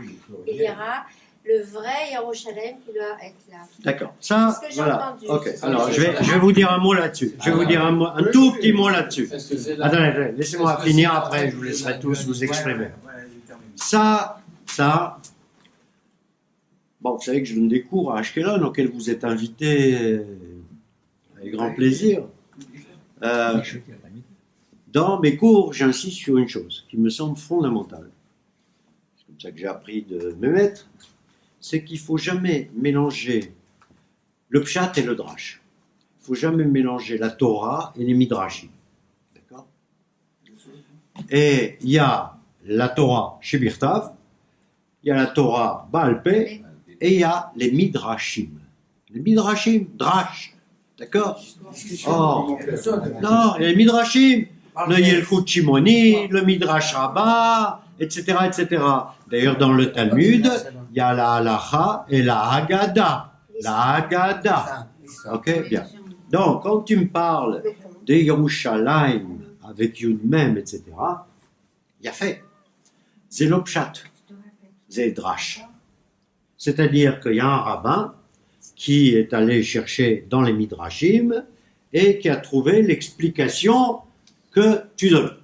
Speaker 7: il y aura le vrai Yerushalayim qui doit être là.
Speaker 1: D'accord. Ça,
Speaker 7: C'est ce que j'ai
Speaker 1: voilà.
Speaker 7: entendu.
Speaker 1: Ok.
Speaker 7: C'est ce que
Speaker 1: Alors,
Speaker 7: j'ai
Speaker 1: je vais vous dire un mot là-dessus. Je vais vous dire un tout petit mot là-dessus.
Speaker 6: Est-ce que c'est là?
Speaker 1: Attendez, laissez-moi finir, après je vous laisserai tous vous exprimer. Ça, Bon, vous savez que je donne des cours à Ashkelon auxquels vous êtes invités avec grand plaisir. Dans mes cours, j'insiste sur une chose qui me semble fondamentale. C'est comme ça que j'ai appris de mes maîtres. C'est qu'il ne faut jamais mélanger le pshat et le drash. Il ne faut jamais mélanger la Torah et les midrashim. D'accord? Et il y a la Torah chez Birtav, il y a la Torah Baal Peh, et il y a les midrashim. Les midrashim, drash. D'accord? Oh, non, les midrashim. Le Yelchut Shimoni, le Midrash Rabbah, etc., etc. D'ailleurs, dans le Talmud, il y a la Halacha et la Haggadah. La Haggadah. Ok, bien. Donc, quand tu me parles de Yerushalayim avec Yud Mem, etc., il y a fait. C'est le pshat. C'est le drash. C'est-à-dire qu'il y a un rabbin qui est allé chercher dans les Midrashim et qui a trouvé l'explication que tu donnes.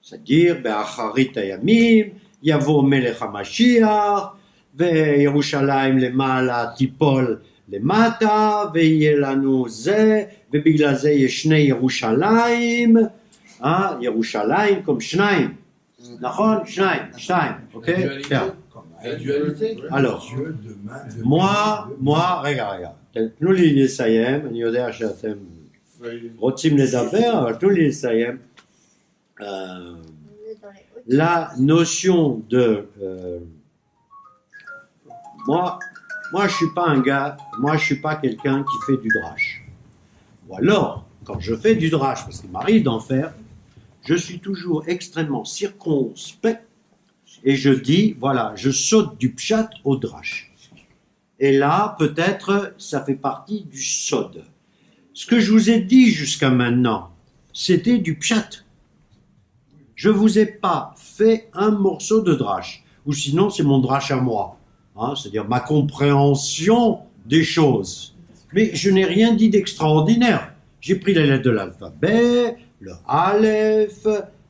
Speaker 1: C'est-à-dire, Be'acharit Hayamim, Yavo Melech HaMashiach, Ve'Yerushalayim Lemala Tipol Lemata, Ve'yeh lanu Ze, Ve'bigla Ze Yeshnei Yerushalayim, Yerushalayim comme Shnaim. Nachon, Shnaim, Shnaim, ok? Bien.
Speaker 6: La dualité.
Speaker 1: Alors, moi, regarde. תנו לי לסיים, אני יודע שאתם רוצים לדבר, אבל תנו לי לסיים. La notion de... moi, je suis pas un gars, moi, je suis pas quelqu'un qui fait du drash. Ou alors, quand je fais du drash, parce qu'il m'arrive d'en faire, je suis toujours extrêmement circonspect et je dis, voilà, je saute du pshat au drash. Et là, peut-être, ça fait partie du sod. Ce que je vous ai dit jusqu'à maintenant, c'était du pshat. Je vous ai pas fait un morceau de drash, ou sinon c'est mon drash à moi, hein, c'est-à-dire ma compréhension des choses. Mais je n'ai rien dit d'extraordinaire. J'ai pris les lettres de l'alphabet, le Aleph,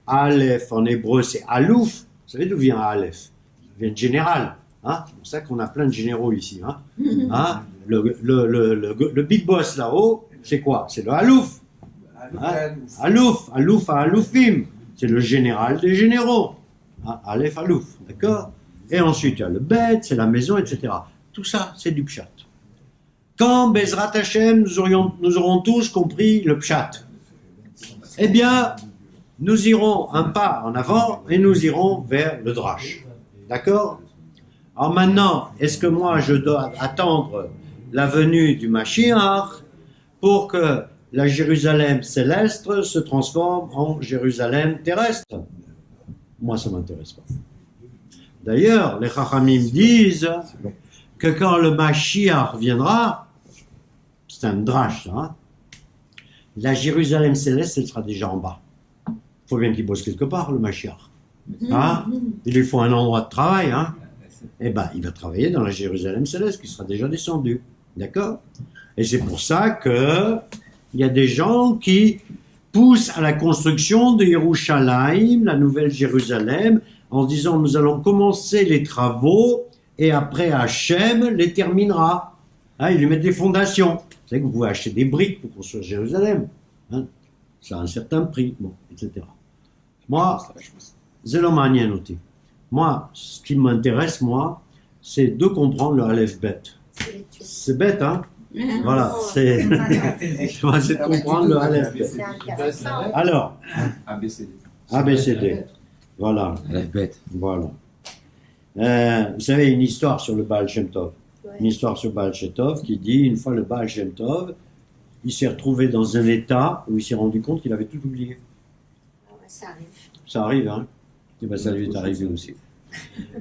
Speaker 1: Aleph en hébreu c'est Alouf. Vous savez d'où vient Aleph? Il vient de général. Hein, c'est pour ça qu'on a plein de généraux ici. Hein. Hein, le big boss là-haut, c'est quoi? C'est le Alouf. Hein, Alouf, Alouf à Aloufim. C'est le général des généraux. Hein, Aleph Alouf, d'accord? Et ensuite, il y a le Bet, c'est la maison, etc. Tout ça, c'est du pshat. Quand Bezrat Hashem, nous aurons tous compris le pshat, eh bien, nous irons un pas en avant et nous irons vers le drash. D'accord? Alors maintenant, est-ce que moi je dois attendre la venue du Mashiach pour que la Jérusalem céleste se transforme en Jérusalem terrestre? Moi, ça ne m'intéresse pas. D'ailleurs, les Chachamim disent que quand le Mashiach viendra, c'est un drash, hein, la Jérusalem céleste, elle sera déjà en bas. Il faut bien qu'il bosse quelque part, le Mashiach. Hein? Il lui faut un endroit de travail, hein? Eh bien, il va travailler dans la Jérusalem céleste qui sera déjà descendue. D'accord? Et c'est pour ça que il y a des gens qui poussent à la construction de Yerushalayim, la nouvelle Jérusalem, en se disant nous allons commencer les travaux et après Hachem les terminera. Hein, ils lui mettent des fondations. Vous savez que vous pouvez acheter des briques pour construire Jérusalem. Hein? Ça a un certain prix, bon, etc. Moi, Zelomanienoti. Moi, ce qui m'intéresse, moi, c'est de comprendre le Aleph Bet. C'est bête, hein? Voilà, c'est de comprendre le Aleph Bet. Alors, ABCD. Voilà.
Speaker 5: Aleph Bet.
Speaker 1: Voilà. Vous savez, une histoire sur le Baal Shem Tov. Une histoire sur Baal Shem Tov qui dit, une fois le Baal Shem Tov, il s'est retrouvé dans un état où il s'est rendu compte qu'il avait tout oublié.
Speaker 7: Ça arrive.
Speaker 1: Ça arrive, hein? Et bien, ça lui est arrivé aussi.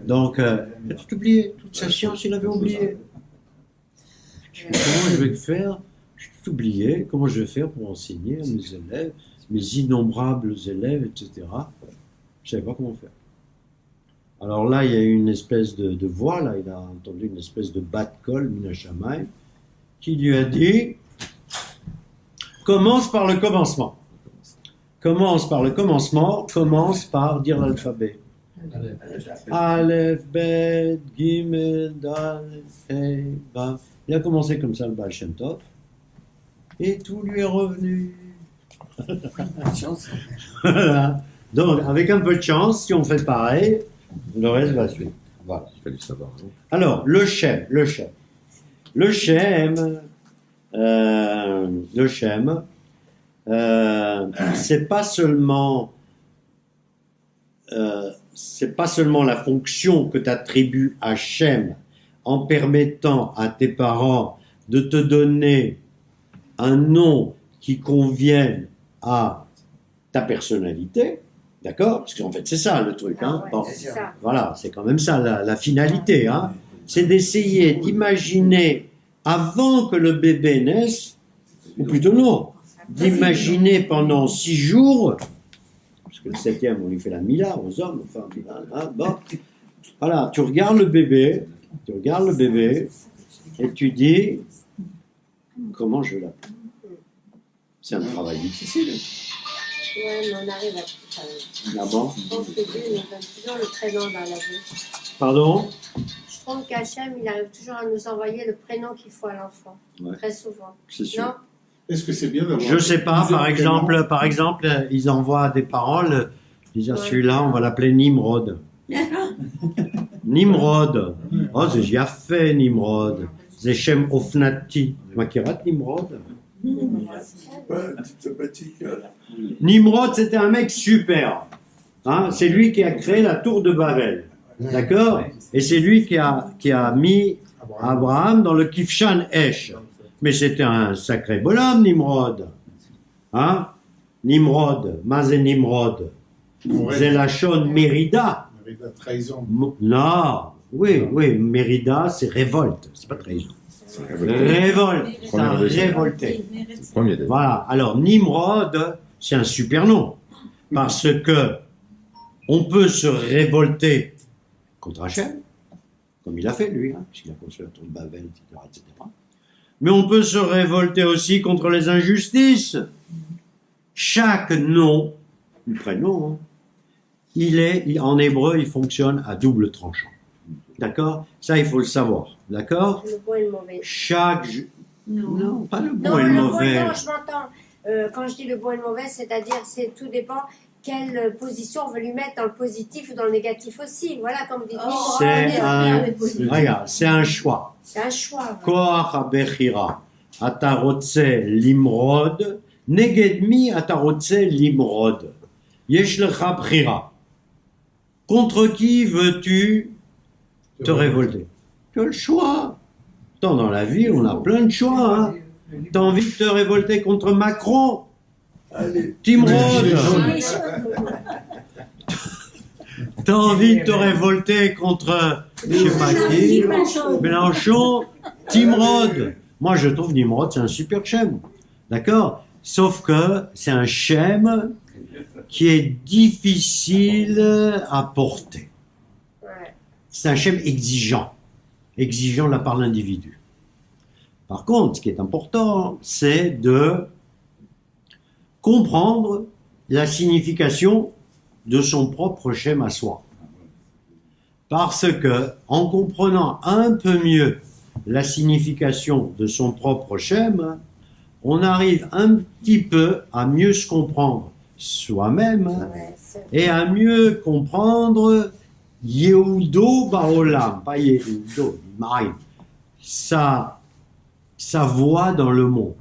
Speaker 1: Donc, il a tout oublié. Toute sa science, il avait oublié. Comment je vais faire? J'ai tout oublié. Comment je vais faire pour enseigner à mes élèves, mes innombrables élèves, etc. Je ne savais pas comment faire. Alors là, il y a eu une espèce de voix, là, il a entendu une espèce de bat kol, Mina Shammai, qui lui a dit commence par le commencement. Commence par le commencement, commence par dire l'alphabet. Aleph, Bet, Gimel, Dal, Hey, Vav. Il a commencé comme ça le Baal Shem Tov. Et tout lui est revenu. Voilà. Donc, avec un peu de chance, si on fait pareil, le reste va suivre. Voilà.
Speaker 5: Il fallait savoir. Non
Speaker 1: Alors, le Shem. C'est pas seulement la fonction que tu attribues à Shem en permettant à tes parents de te donner un nom qui convienne à ta personnalité, d'accord? Parce qu'en fait, c'est ça le truc. Hein? Bon,
Speaker 7: C'est ça.
Speaker 1: voilà, c'est quand même ça la finalité. Hein? C'est d'essayer d'imaginer, avant que le bébé naisse, ou plutôt non, d'imaginer pendant 6 jours, parce que le 7e, on lui fait la mila aux hommes, enfin, hein, bon, voilà, tu regardes le bébé, et tu dis, comment je l'appelle? C'est un travail difficile.
Speaker 7: Ouais, mais on arrive à.
Speaker 1: D'abord.
Speaker 7: Je pense que Dieu nous donne toujours le prénom dans la vie.
Speaker 1: Pardon?
Speaker 7: Je trouve qu'Hachem, il arrive toujours à nous envoyer le prénom qu'il faut à l'enfant.
Speaker 1: Ouais.
Speaker 7: Très souvent.
Speaker 1: C'est sûr.
Speaker 7: Non?
Speaker 4: Est-ce que c'est bien d'avoir...
Speaker 1: Je sais pas,
Speaker 4: plusieurs
Speaker 1: par exemple, ils envoient à des paroles, ils disent,
Speaker 7: Ouais.
Speaker 1: celui-là, on va l'appeler Nimrod. Nimrod. Oh, c'est Yafé, Nimrod. C'est Shem Ofnati. Makirat, Nimrod. Nimrod, c'était un mec super. Hein, c'est lui qui a créé la tour de Babel. D'accord? Et c'est lui qui a mis Abraham dans le Kifshan Esh. Mais c'était un sacré bonhomme, Nimrod. Hein? Nimrod, Mazé Nimrod. C'est la chaîne Mérida.
Speaker 4: Avec la trahison.
Speaker 1: Non, oui, Mérida, c'est révolte, c'est pas trahison. Révolte, c'est un révolté.
Speaker 5: Premier délai.
Speaker 1: Voilà, alors Nimrod, c'est un super nom. Parce que on peut se révolter contre Hachem, comme il a fait lui, hein, puisqu'il a construit la tour de Babel, etc. Mais on peut se révolter aussi contre les injustices. Chaque nom, le prénom, hein, en hébreu, il fonctionne à double tranchant. D'accord? Ça, il faut le savoir. D'accord?
Speaker 7: Le bon et le mauvais.
Speaker 1: Non, pas le bon
Speaker 7: Non,
Speaker 1: et le
Speaker 7: le
Speaker 1: mauvais.
Speaker 7: bon, non, je m'entends. Quand je dis le bon et le mauvais, c'est-à-dire, tout dépend quelle position on veut lui mettre dans le positif ou dans le négatif aussi. Voilà, comme vous dites.
Speaker 1: Regarde, c'est un choix.
Speaker 7: C'est un choix.
Speaker 1: Koach ha-bechira, ata rotse limrod, neged mi ata rotse limrod. Yesh lecha bechira. Contre qui veux-tu te révolter? Tu as le choix. Tant dans la vie, on a plein de choix. Hein. T'as envie de te révolter contre Macron? Timrod. T'as envie de te révolter contre, je sais pas qui, Mélenchon, Timrod. Moi, je trouve Nimrod, c'est un super Shem. D'accord? Sauf que c'est un Shem qui est difficile à porter. C'est un Shem exigeant. Exigeant de la part de l'individu. Par contre, ce qui est important, c'est de comprendre la signification de son propre Shem à soi. Parce que, en comprenant un peu mieux la signification de son propre Shem, on arrive un petit peu à mieux se comprendre soi-même et à mieux comprendre Yehudo Baolam, pas Yehudo, Maïm, sa voix dans le monde.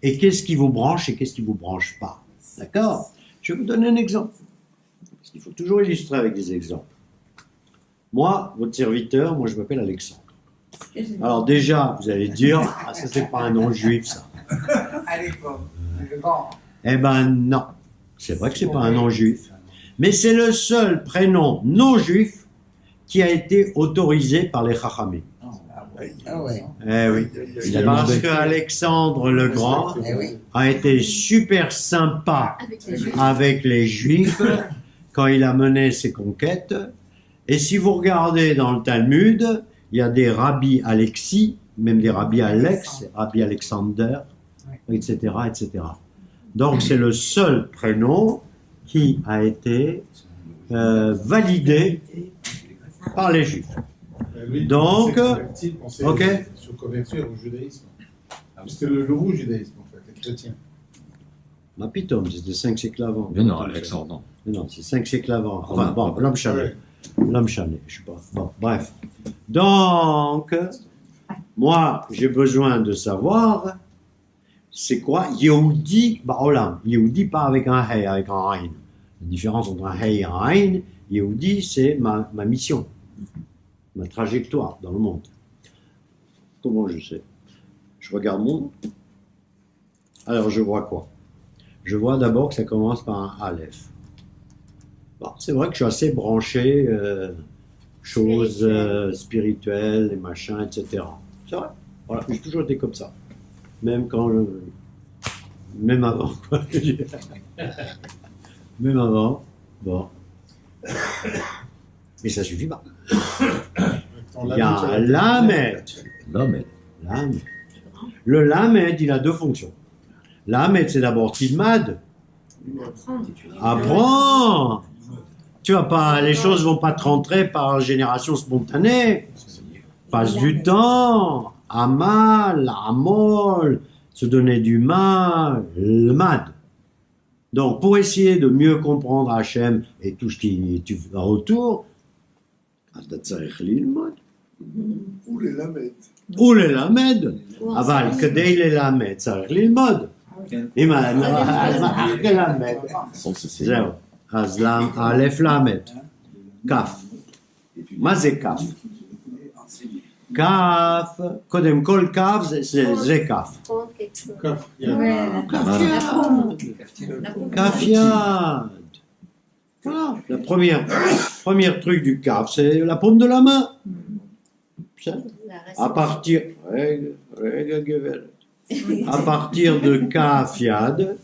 Speaker 1: Et qu'est-ce qui vous branche et qu'est-ce qui vous branche pas. D'accord? Je vais vous donner un exemple. Parce qu'il faut toujours illustrer avec des exemples. Moi, votre serviteur, moi je m'appelle Alexandre. Alors déjà, vous allez dire, ah, ça c'est pas un nom juif ça.
Speaker 8: Allez, bon.
Speaker 1: Eh ben non, c'est vrai que c'est pas un nom juif. Mais c'est le seul prénom non juif qui a été autorisé par les Chachamim.
Speaker 8: Ah ouais.
Speaker 1: Eh oui, parce que Alexandre le Grand
Speaker 8: Eh oui.
Speaker 1: a été super sympa avec les Juifs quand il a mené ses conquêtes. Et si vous regardez dans le Talmud, il y a des rabbis Alexis, même des rabbis Alex, rabbis Alexander, etc., etc. Donc c'est le seul prénom qui a été validé par les Juifs.
Speaker 4: Lui,
Speaker 1: Donc,
Speaker 4: c'est converti, on sait
Speaker 1: ok.
Speaker 4: se convertir au judaïsme. C'était le nouveau judaïsme, en fait, les chrétiens.
Speaker 1: Ma pitom, c'était 5 siècles avant.
Speaker 5: Mais non, Alexandre, non.
Speaker 1: Mais non, c'est 5 siècles avant. Enfin, bon, l'homme chalet. L'homme chalet, je sais pas. Bon, bref. Donc, moi, j'ai besoin de savoir, c'est quoi Yehudi Ba'olam. Yehudi pas avec un Hey, avec un Aïn. La différence entre un Hey et un Aïn, Yehudi, c'est ma mission, ma trajectoire dans le monde. Comment je sais? Je regarde mon nom. Alors, je vois quoi? Je vois d'abord que ça commence par un Aleph. Bon, c'est vrai que je suis assez branché choses spirituelles, et machins, etc. C'est vrai. Voilà, j'ai toujours été comme ça. Même quand même avant, quoi. Même avant. Bon. Mais ça suffit pas. Il y a un Lamed.
Speaker 5: Lamed.
Speaker 1: Lamed. Le Lamed, il a deux fonctions. Lamed, c'est d'abord Tilmad. Apprends. Tu vas pas, les choses vont pas te rentrer par génération spontanée. Passe du temps. Amal, Amol, se donner du mal, le mad. Donc, pour essayer de mieux comprendre Hachem et tout ce qui va autour,
Speaker 4: Ou les lamètes.
Speaker 1: ou les lamed, אבל כדי ללמד צריך ללמוד. אם רק ללמד, זהו. אז א' למד, כף. מה זה כף? כף, קודם כל כף זה כף. כף יד. Voilà, la première truc du caf, c'est la paume de la main. À partir, à partir de kaf yad,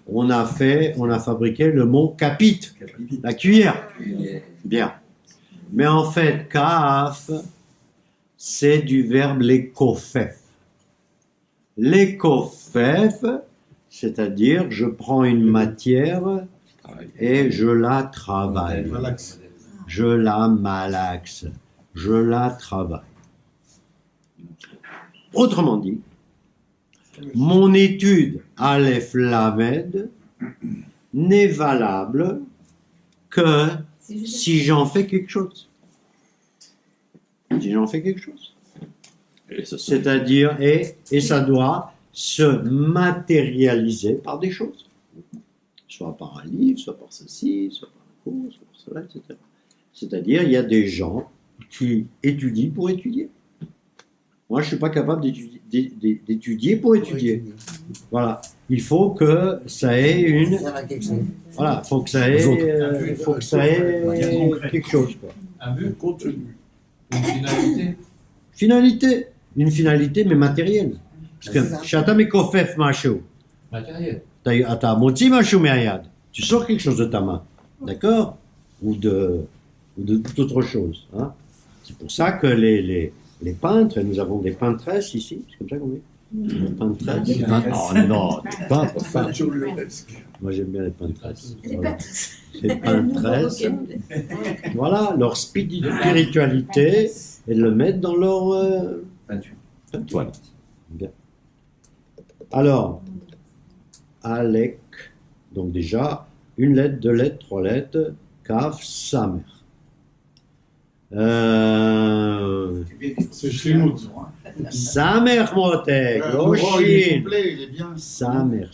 Speaker 1: on a fabriqué le mot kapit, la cuillère. Bien. Mais en fait, kaf, c'est du verbe lekofef. Lekofef, c'est-à-dire je prends une matière et je la travaille. Je la malaxe. Je la travaille. Autrement dit, mon étude Aleph Lamed n'est valable que si j'en fais quelque chose. Si j'en fais quelque chose. C'est-à-dire, et ça doit se matérialiser par des choses. Soit par un livre, soit par ceci, soit par un cours, soit par cela, etc. C'est-à-dire, il y a des gens qui étudient pour étudier. Moi, je ne suis pas capable d'étudier pour étudier. Voilà. Il faut que ça ait une... Voilà, il faut que ça ait, quelque chose. Quoi.
Speaker 6: Un but, contenu, une finalité.
Speaker 1: Finalité. Une finalité, mais matérielle. Parce que, Shata Mekofef Mashu.
Speaker 6: Matériel.
Speaker 1: Ata Motzi Mashu Me'ayad. Tu sors quelque chose de ta main. D'accord? Ou de toute autre chose. Hein? C'est pour ça que les peintres, et nous avons des peintresses ici, c'est comme ça qu'on dit? Des peintresses. Oh non, des peintres. Moi j'aime bien les peintresses. Voilà. Les peintresses. Voilà, leur spiritualité, et le mettre dans leur peinture.
Speaker 5: Voilà.
Speaker 1: Bien. Alors, Alek, donc déjà, une lettre, deux lettres, trois lettres, Kaf, Samer.
Speaker 4: C'est Shlimut.
Speaker 1: Samer Motek, Loshin.
Speaker 4: Il est bien.
Speaker 1: Samer,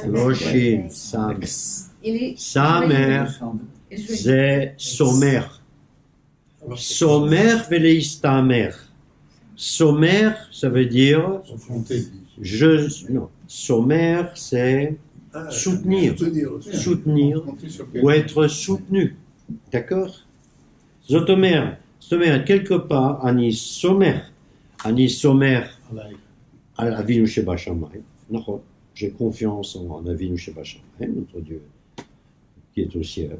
Speaker 1: Loshin, Samer. Samer, c'est Somer. Somer veleistamer. Somer, ça veut dire non. Somer, c'est soutenir ou être soutenu. D'accord? Zotomer, quelque part, Ani Somer, Avinu Sheba Shamayim. J'ai confiance en Avinu Sheba Shamayim, notre Dieu qui est au ciel.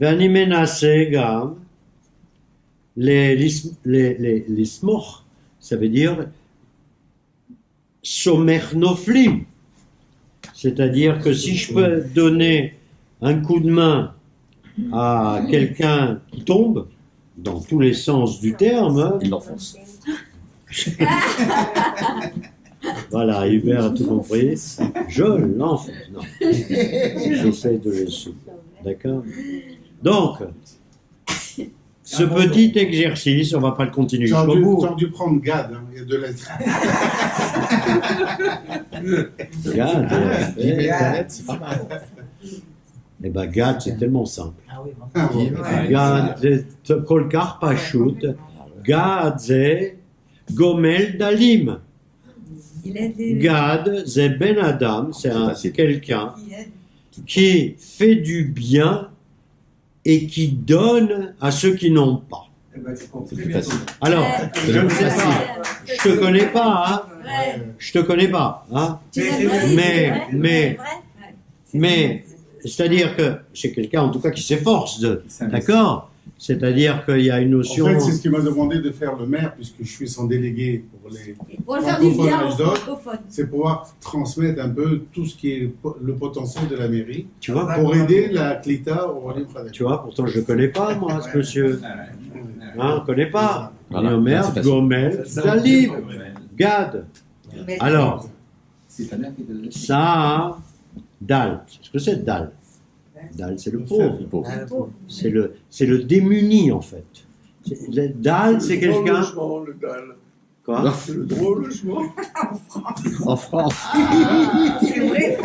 Speaker 1: V'ani menase gam, l'ismoch, ça veut dire Somer noflim. C'est-à-dire que si je peux donner un coup de main à quelqu'un qui tombe, dans tous les sens du terme,
Speaker 5: Il l'enfonce.
Speaker 1: voilà, Hubert a tout compris, je l'enfonce. Non, j'essaie de le soutenir. D'accord? Donc, ce petit exercice, on ne va pas le continuer
Speaker 4: Tu as
Speaker 1: jusqu'au bout.
Speaker 4: dû prendre Gad, hein, il y a 2 lettres.
Speaker 1: Gad,
Speaker 8: Gad.
Speaker 5: C'est pas mal.
Speaker 1: eh ben, Gad, c'est tellement simple.
Speaker 8: Ah oui,
Speaker 4: Ah, bon.
Speaker 1: Gad, c'est Kolkar Pashut. Gad, c'est Gomel Dalim.
Speaker 3: Il a des...
Speaker 1: Gad, c'est Ben Adam, c'est
Speaker 5: facile.
Speaker 1: quelqu'un qui fait du bien et qui donne à ceux qui n'ont pas.
Speaker 8: Eh ben, tu comprends
Speaker 5: C'est
Speaker 8: très
Speaker 5: plus
Speaker 8: bien.
Speaker 5: facile.
Speaker 1: Alors, je ne sais pas, je te connais pas, hein,
Speaker 3: Ouais.
Speaker 1: je te connais pas, hein,
Speaker 3: Tu l'as
Speaker 8: Mais-
Speaker 3: dit,
Speaker 1: mais-
Speaker 3: c'est vrai,
Speaker 1: mais-
Speaker 3: c'est vrai.
Speaker 1: mais c'est-à-dire que c'est quelqu'un en tout cas qui s'efforce de, d'accord? C'est-à-dire qu'il y a une
Speaker 4: En
Speaker 1: notion.
Speaker 4: fait, c'est ce qui m'a demandé de faire le maire, puisque je suis son délégué pour les.
Speaker 3: Pour faire du bien aux
Speaker 4: Francophone,
Speaker 3: francophones.
Speaker 4: C'est pouvoir transmettre un peu tout ce qui est le potentiel de la mairie
Speaker 1: Tu vois,
Speaker 4: pour aider la CLITA au Royaume Pradesh.
Speaker 1: tu vois, pourtant je ne connais pas moi ce monsieur. Hein, on ne connaît pas.
Speaker 5: Voilà.
Speaker 1: Yomer,
Speaker 5: C'est facile.
Speaker 1: Gomel, Dalib, Gad.
Speaker 3: Mais-
Speaker 1: Alors,
Speaker 6: C'est ta mère qui te donne.
Speaker 1: ça, Dal. Ce que c'est Dal. Dal, c'est le pauvre.
Speaker 5: Le pauvre.
Speaker 1: C'est le démuni en fait. Dal, c'est quelqu'un.
Speaker 2: Le dalle.
Speaker 1: Quoi?
Speaker 2: C'est le drôle logement.
Speaker 5: En France.
Speaker 3: C'est vrai.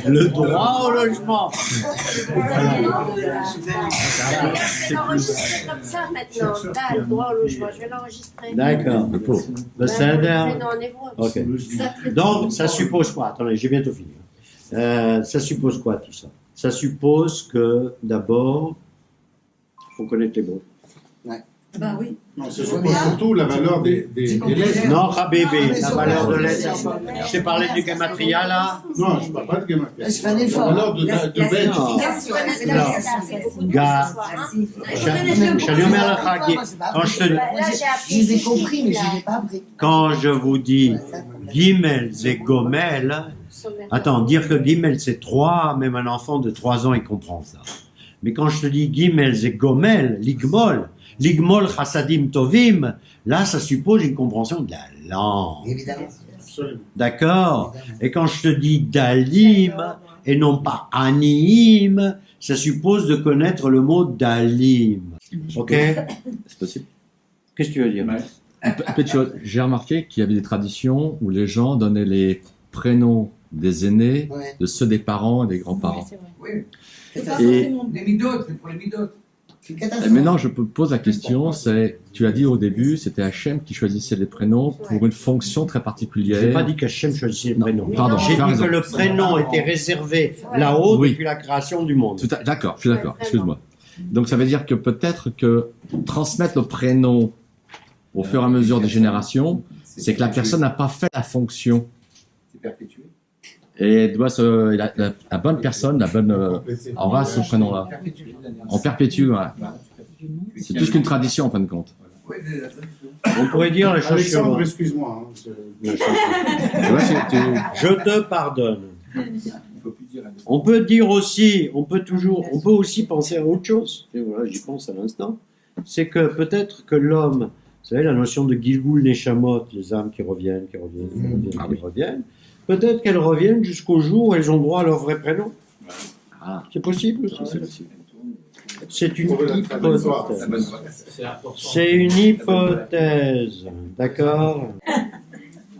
Speaker 1: Le droit au logement.
Speaker 7: Je vais l'enregistrer comme ça maintenant. Là, le droit au logement, je vais l'enregistrer.
Speaker 1: D'accord.
Speaker 5: Le pauvre.
Speaker 1: Le Seder.
Speaker 7: Mais non, en hébreu.
Speaker 1: Ok. Donc, ça suppose quoi? Attendez, j'ai bientôt fini. Ça suppose quoi tout ça? Ça suppose que d'abord, il faut connaître les mots.
Speaker 3: Bah oui.
Speaker 4: Non, c'est surtout la valeur des lettres.
Speaker 1: Non, Habébé, la valeur de l'aide. Je t'ai parlé du Gematria là.
Speaker 4: Non, je ne parle pas de gamin.
Speaker 8: Je fais un
Speaker 4: La
Speaker 8: effort.
Speaker 4: valeur de bête.
Speaker 1: Quand je te
Speaker 8: Je les ai compris, mais je ne les ai pas appris.
Speaker 1: quand je vous dis Gimel et Gomel, attends, dire que Gimel c'est 3, même un enfant de 3 ans il comprend ça. Mais quand je te dis Gimel et Gomel, Ligmol Chassadim Tovim, là ça suppose une compréhension de la langue.
Speaker 8: Évidemment.
Speaker 4: Absolument.
Speaker 1: D'accord? Et quand je te dis Dalim et non pas Aniim, ça suppose de connaître le mot Dalim. Ok?
Speaker 5: C'est possible.
Speaker 1: Qu'est-ce que tu veux dire?
Speaker 5: Une petite chose. J'ai remarqué qu'il y avait des traditions où les gens donnaient les prénoms des aînés
Speaker 8: Ouais.
Speaker 5: de ceux des parents et des grands-parents.
Speaker 8: Oui.
Speaker 3: C'est pas
Speaker 5: Et-
Speaker 3: forcément
Speaker 8: Des midotes, c'est pour les midotes.
Speaker 5: Et
Speaker 8: C'est une catastrophe.
Speaker 5: maintenant, je me pose la question, c'est, tu as dit au début, c'était Hachem qui choisissait les prénoms pour une fonction très particulière.
Speaker 1: J'ai pas dit qu'Hachem choisissait les
Speaker 5: Non,
Speaker 1: prénoms.
Speaker 5: pardon,
Speaker 1: J'ai
Speaker 5: tu as
Speaker 1: dit
Speaker 5: raison.
Speaker 1: que le prénom était réservé là-haut
Speaker 5: Oui.
Speaker 1: depuis la création du monde.
Speaker 5: D'accord, je suis d'accord,
Speaker 7: Ouais,
Speaker 5: excuse-moi. Donc ça veut dire que peut-être que transmettre le prénom au fur et à mesure des générations, c'est que la personne n'a pas fait la fonction.
Speaker 6: C'est perpétué.
Speaker 5: Et doit la bonne personne, la bonne, aura ce prénom-là.
Speaker 6: Perpétué.
Speaker 5: On perpétue, voilà. C'est plus qu'une tradition en fin de compte.
Speaker 8: Oui, c'est la tradition.
Speaker 1: On pourrait dire les choses
Speaker 4: Alexandre,
Speaker 1: suivantes.
Speaker 4: excuse-moi. hein,
Speaker 5: Tu vois,
Speaker 1: Je te pardonne.
Speaker 6: Il faut plus dire.
Speaker 1: On peut dire aussi, on peut aussi penser à autre chose. Et voilà, j'y pense à l'instant. C'est que peut-être que l'homme, vous savez, la notion de Gilgul Neshamot, les âmes qui reviennent, qui reviennent, peut-être qu'elles reviennent jusqu'au jour où elles ont droit à leur vrai prénom.
Speaker 5: Ah.
Speaker 1: C'est possible aussi.
Speaker 5: c'est possible.
Speaker 1: C'est une
Speaker 4: Trouver la bonne soirée.
Speaker 1: hypothèse.
Speaker 6: C'est important.
Speaker 1: C'est une hypothèse, d'accord?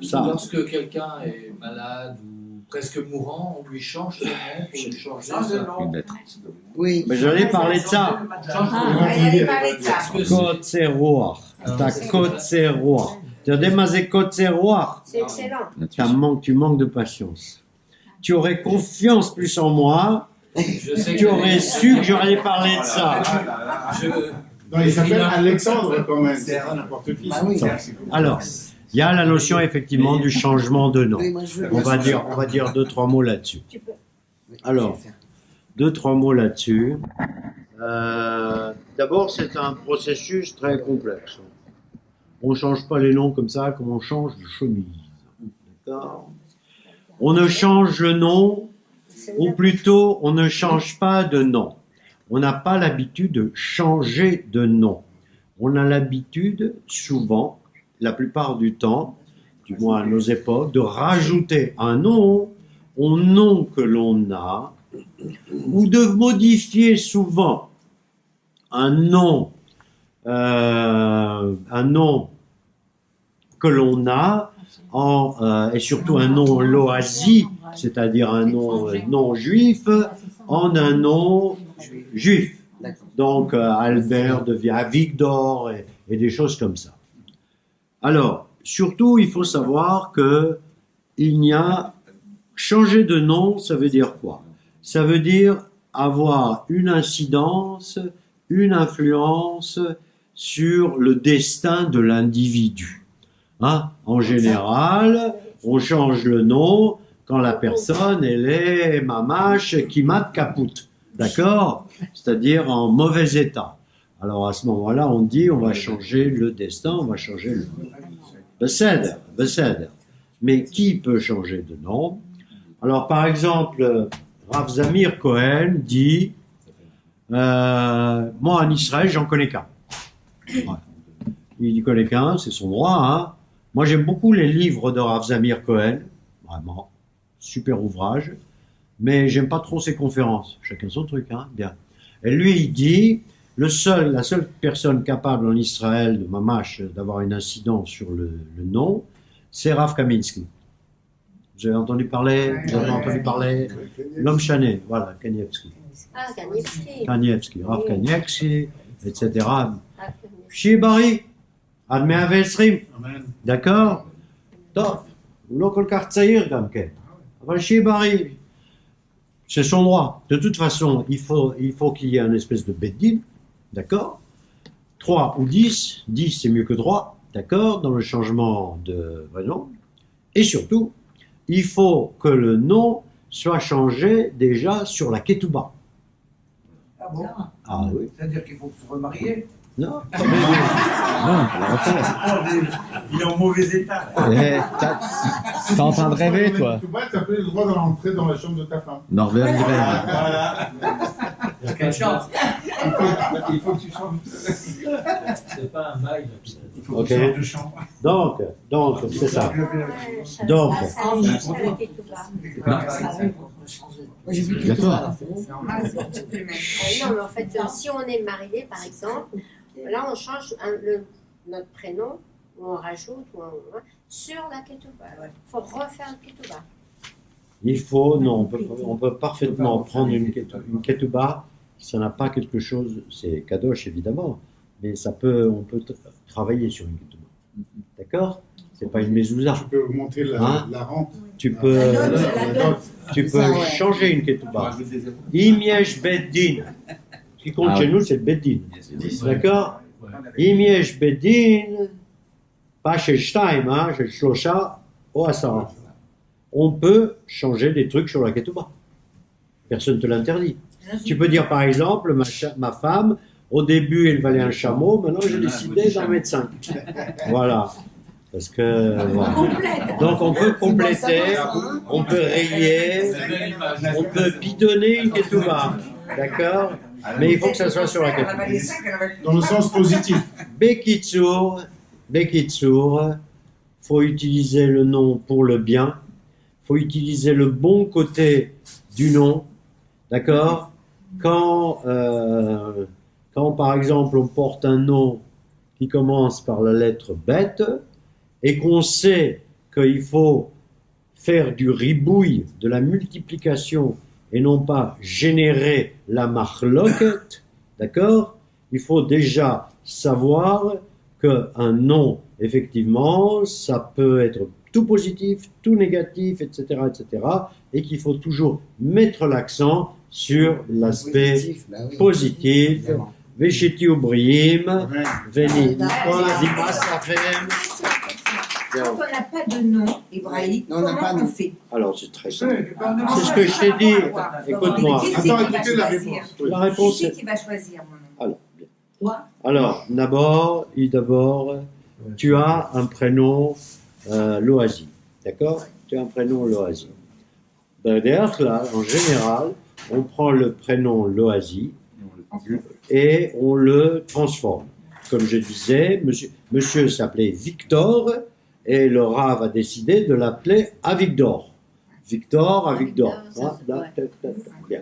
Speaker 1: Ça,
Speaker 6: Lorsque quelqu'un est malade ou presque mourant, on lui change son nom pour lui changer ça.
Speaker 5: Une lettre.
Speaker 8: Oui.
Speaker 1: mais j'allais parler de ça.
Speaker 3: Ah,
Speaker 8: il allait parler de ça.
Speaker 6: Est-ce que c'est-
Speaker 1: Kotzeroach. Ta Kotzeroach. Tu as démasé Kotzeroach.
Speaker 7: C'est excellent.
Speaker 1: Tu manques de patience. Tu aurais confiance plus en moi,
Speaker 6: je sais
Speaker 1: tu
Speaker 6: que-
Speaker 1: aurais su que j'aurais parlé de ça.
Speaker 6: Je-
Speaker 4: Non, il s'appelle Alexandre quand même. C'est pas n'importe qui.
Speaker 8: Bah oui.
Speaker 1: Alors, il y a la notion effectivement du changement de nom.
Speaker 8: Oui, moi, je veux
Speaker 1: On
Speaker 8: bien.
Speaker 1: va dire 2-3 mots là-dessus.
Speaker 7: Tu peux.
Speaker 8: Oui,
Speaker 1: Alors.
Speaker 8: je vais faire.
Speaker 1: 2-3 mots là-dessus. D'abord, c'est un processus très complexe. On ne change pas les noms comme ça, comme on change de chemise. D'accord? On ne change le nom, ou plutôt, on ne change pas de nom. on n'a pas l'habitude de changer de nom. On a l'habitude, souvent, la plupart du temps, du moins à nos époques, de rajouter un nom au nom que l'on a, ou de modifier souvent un nom que l'on a, et surtout un nom loasi, c'est-à-dire un nom non juif, en un nom juif. Donc Albert devient Victor et des choses comme ça. Alors, surtout, il faut savoir que il n'y a changer de nom, ça veut dire quoi? Ça veut dire avoir une incidence, une influence sur le destin de l'individu. Hein? En général, on change le nom quand la personne, elle est mamache qui mate caput. D'accord? C'est-à-dire en mauvais état. Alors à ce moment-là, on dit on va changer le destin, on va changer le nom. Besséder. Mais qui peut changer de nom? Alors par exemple, Rav Zamir Cohen dit moi en Israël, j'en connais qu'un. Ouais. Il connaît qu'un, c'est son droit. Hein. Moi j'aime beaucoup les livres de Rav Zamir Cohen, vraiment, super ouvrage. Mais j'aime pas trop ses conférences. Chacun son truc, hein, bien. Et lui, il dit, la seule personne capable en Israël, de Mamash, d'avoir une incidence sur le nom, c'est Rav Kaminsky. Vous avez entendu parler? L'homme chané, voilà, Kanievski.
Speaker 7: Ah, Kanievski.
Speaker 1: Kanievski, Rav Kanievski, etc. Shibari, Adme Avesrim. D'accord? Top. לא כל כך צעיר גם כן. אבל שיהיה בריא. C'est son droit. De toute façon, il faut qu'il y ait une espèce de beddin, d'accord? 3 ou 10, 10 c'est mieux que 3, d'accord? Dans le changement de vrai nom. Et surtout, il faut que le nom soit changé déjà sur la ketouba.
Speaker 8: Ah bon?
Speaker 1: Ah oui.
Speaker 8: C'est-à-dire qu'il faut se remarier?
Speaker 1: Non.
Speaker 5: Non, faut la refaire.
Speaker 8: Il est en mauvais état.
Speaker 5: T'es en train de rêver, toi.
Speaker 4: Tu vois, tu n'as pas le droit de rentrer dans la chambre de ta femme.
Speaker 5: Norbert, il rêve.
Speaker 8: Voilà. Quelle chance. Il faut que tu changes.
Speaker 6: C'est pas un bail.
Speaker 8: Il faut
Speaker 1: Ok.
Speaker 8: que tu changes de chambre.
Speaker 1: Donc, c'est ça. Donc.
Speaker 3: Moi, j'ai vu
Speaker 5: D'accord.
Speaker 7: Non, mais en fait, si on est marié, par exemple, là, on change notre prénom, ou on rajoute, sur la ketouba. Il faut refaire le ketouba.
Speaker 1: Il faut, non, on peut parfaitement prendre une ketouba, ça n'a pas quelque chose, c'est kadosh évidemment, mais on peut travailler sur une ketouba. D'accord? C'est pas une mezouza.
Speaker 4: Tu peux augmenter la rente.
Speaker 1: Tu peux changer une ketouba. Imiesh beddin. Ce qui compte chez nous, c'est le beddin. D'accord? Imiesh beddin, pas chez Shtaim, hein, chez Shlosha, ou Asara. On peut changer des trucs sur la ketouba. Personne ne te l'interdit. Tu peux dire par exemple, ma femme, au début elle valait un chameau, maintenant j'ai décidé d'en mettre 5. Voilà. Parce que, voilà. Donc on peut compléter, on peut rayer, on peut bidonner une ketouba. D'accord? Mais il faut que ça soit sur la ketouba.
Speaker 4: Dans le sens positif.
Speaker 1: Bekitsour, faut utiliser le nom pour le bien, faut utiliser le bon côté du nom, d'accord? Quand par exemple on porte un nom qui commence par la lettre bête et qu'on sait qu'il faut faire du ribouille, de la multiplication et non pas générer la marloquette, d'accord? Il faut déjà savoir qu'un nom, effectivement, ça peut être tout positif, tout négatif, etc., et qu'il faut toujours mettre l'accent sur l'aspect positif. Veshiti Ubrihim, Veni.
Speaker 3: Quand on n'a pas de nom hébraïque, comment on fait?
Speaker 1: Alors, c'est très simple. C'est ce que je t'ai dit. Écoute-moi.
Speaker 3: Qui c'est qui va
Speaker 4: Écoutez la
Speaker 3: choisir?
Speaker 4: réponse.
Speaker 1: La réponse
Speaker 3: Qui c'est
Speaker 1: est...
Speaker 3: qui va choisir mon nom?
Speaker 1: Alors, bien.
Speaker 3: Toi?
Speaker 1: Alors, d'abord, tu as un prénom Loasi. D'accord? Tu as un prénom Loasi. D'ailleurs, là, en général, on prend le prénom Loasi et on le transforme. Comme je disais, monsieur s'appelait Victor et le Rav a décidé de l'appeler Avigdor. Victor, Avigdor. Bien.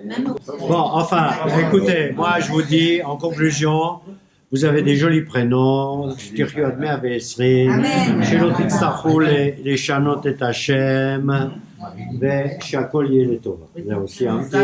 Speaker 1: Bon, enfin, écoutez, moi je vous dis en conclusion, vous avez des jolis prénoms, Kirkot Mea Ve'esrim, Shelo Titztachu Leshanot et Hashem, Ve'Shakol Yeh Letova. Là aussi un petit.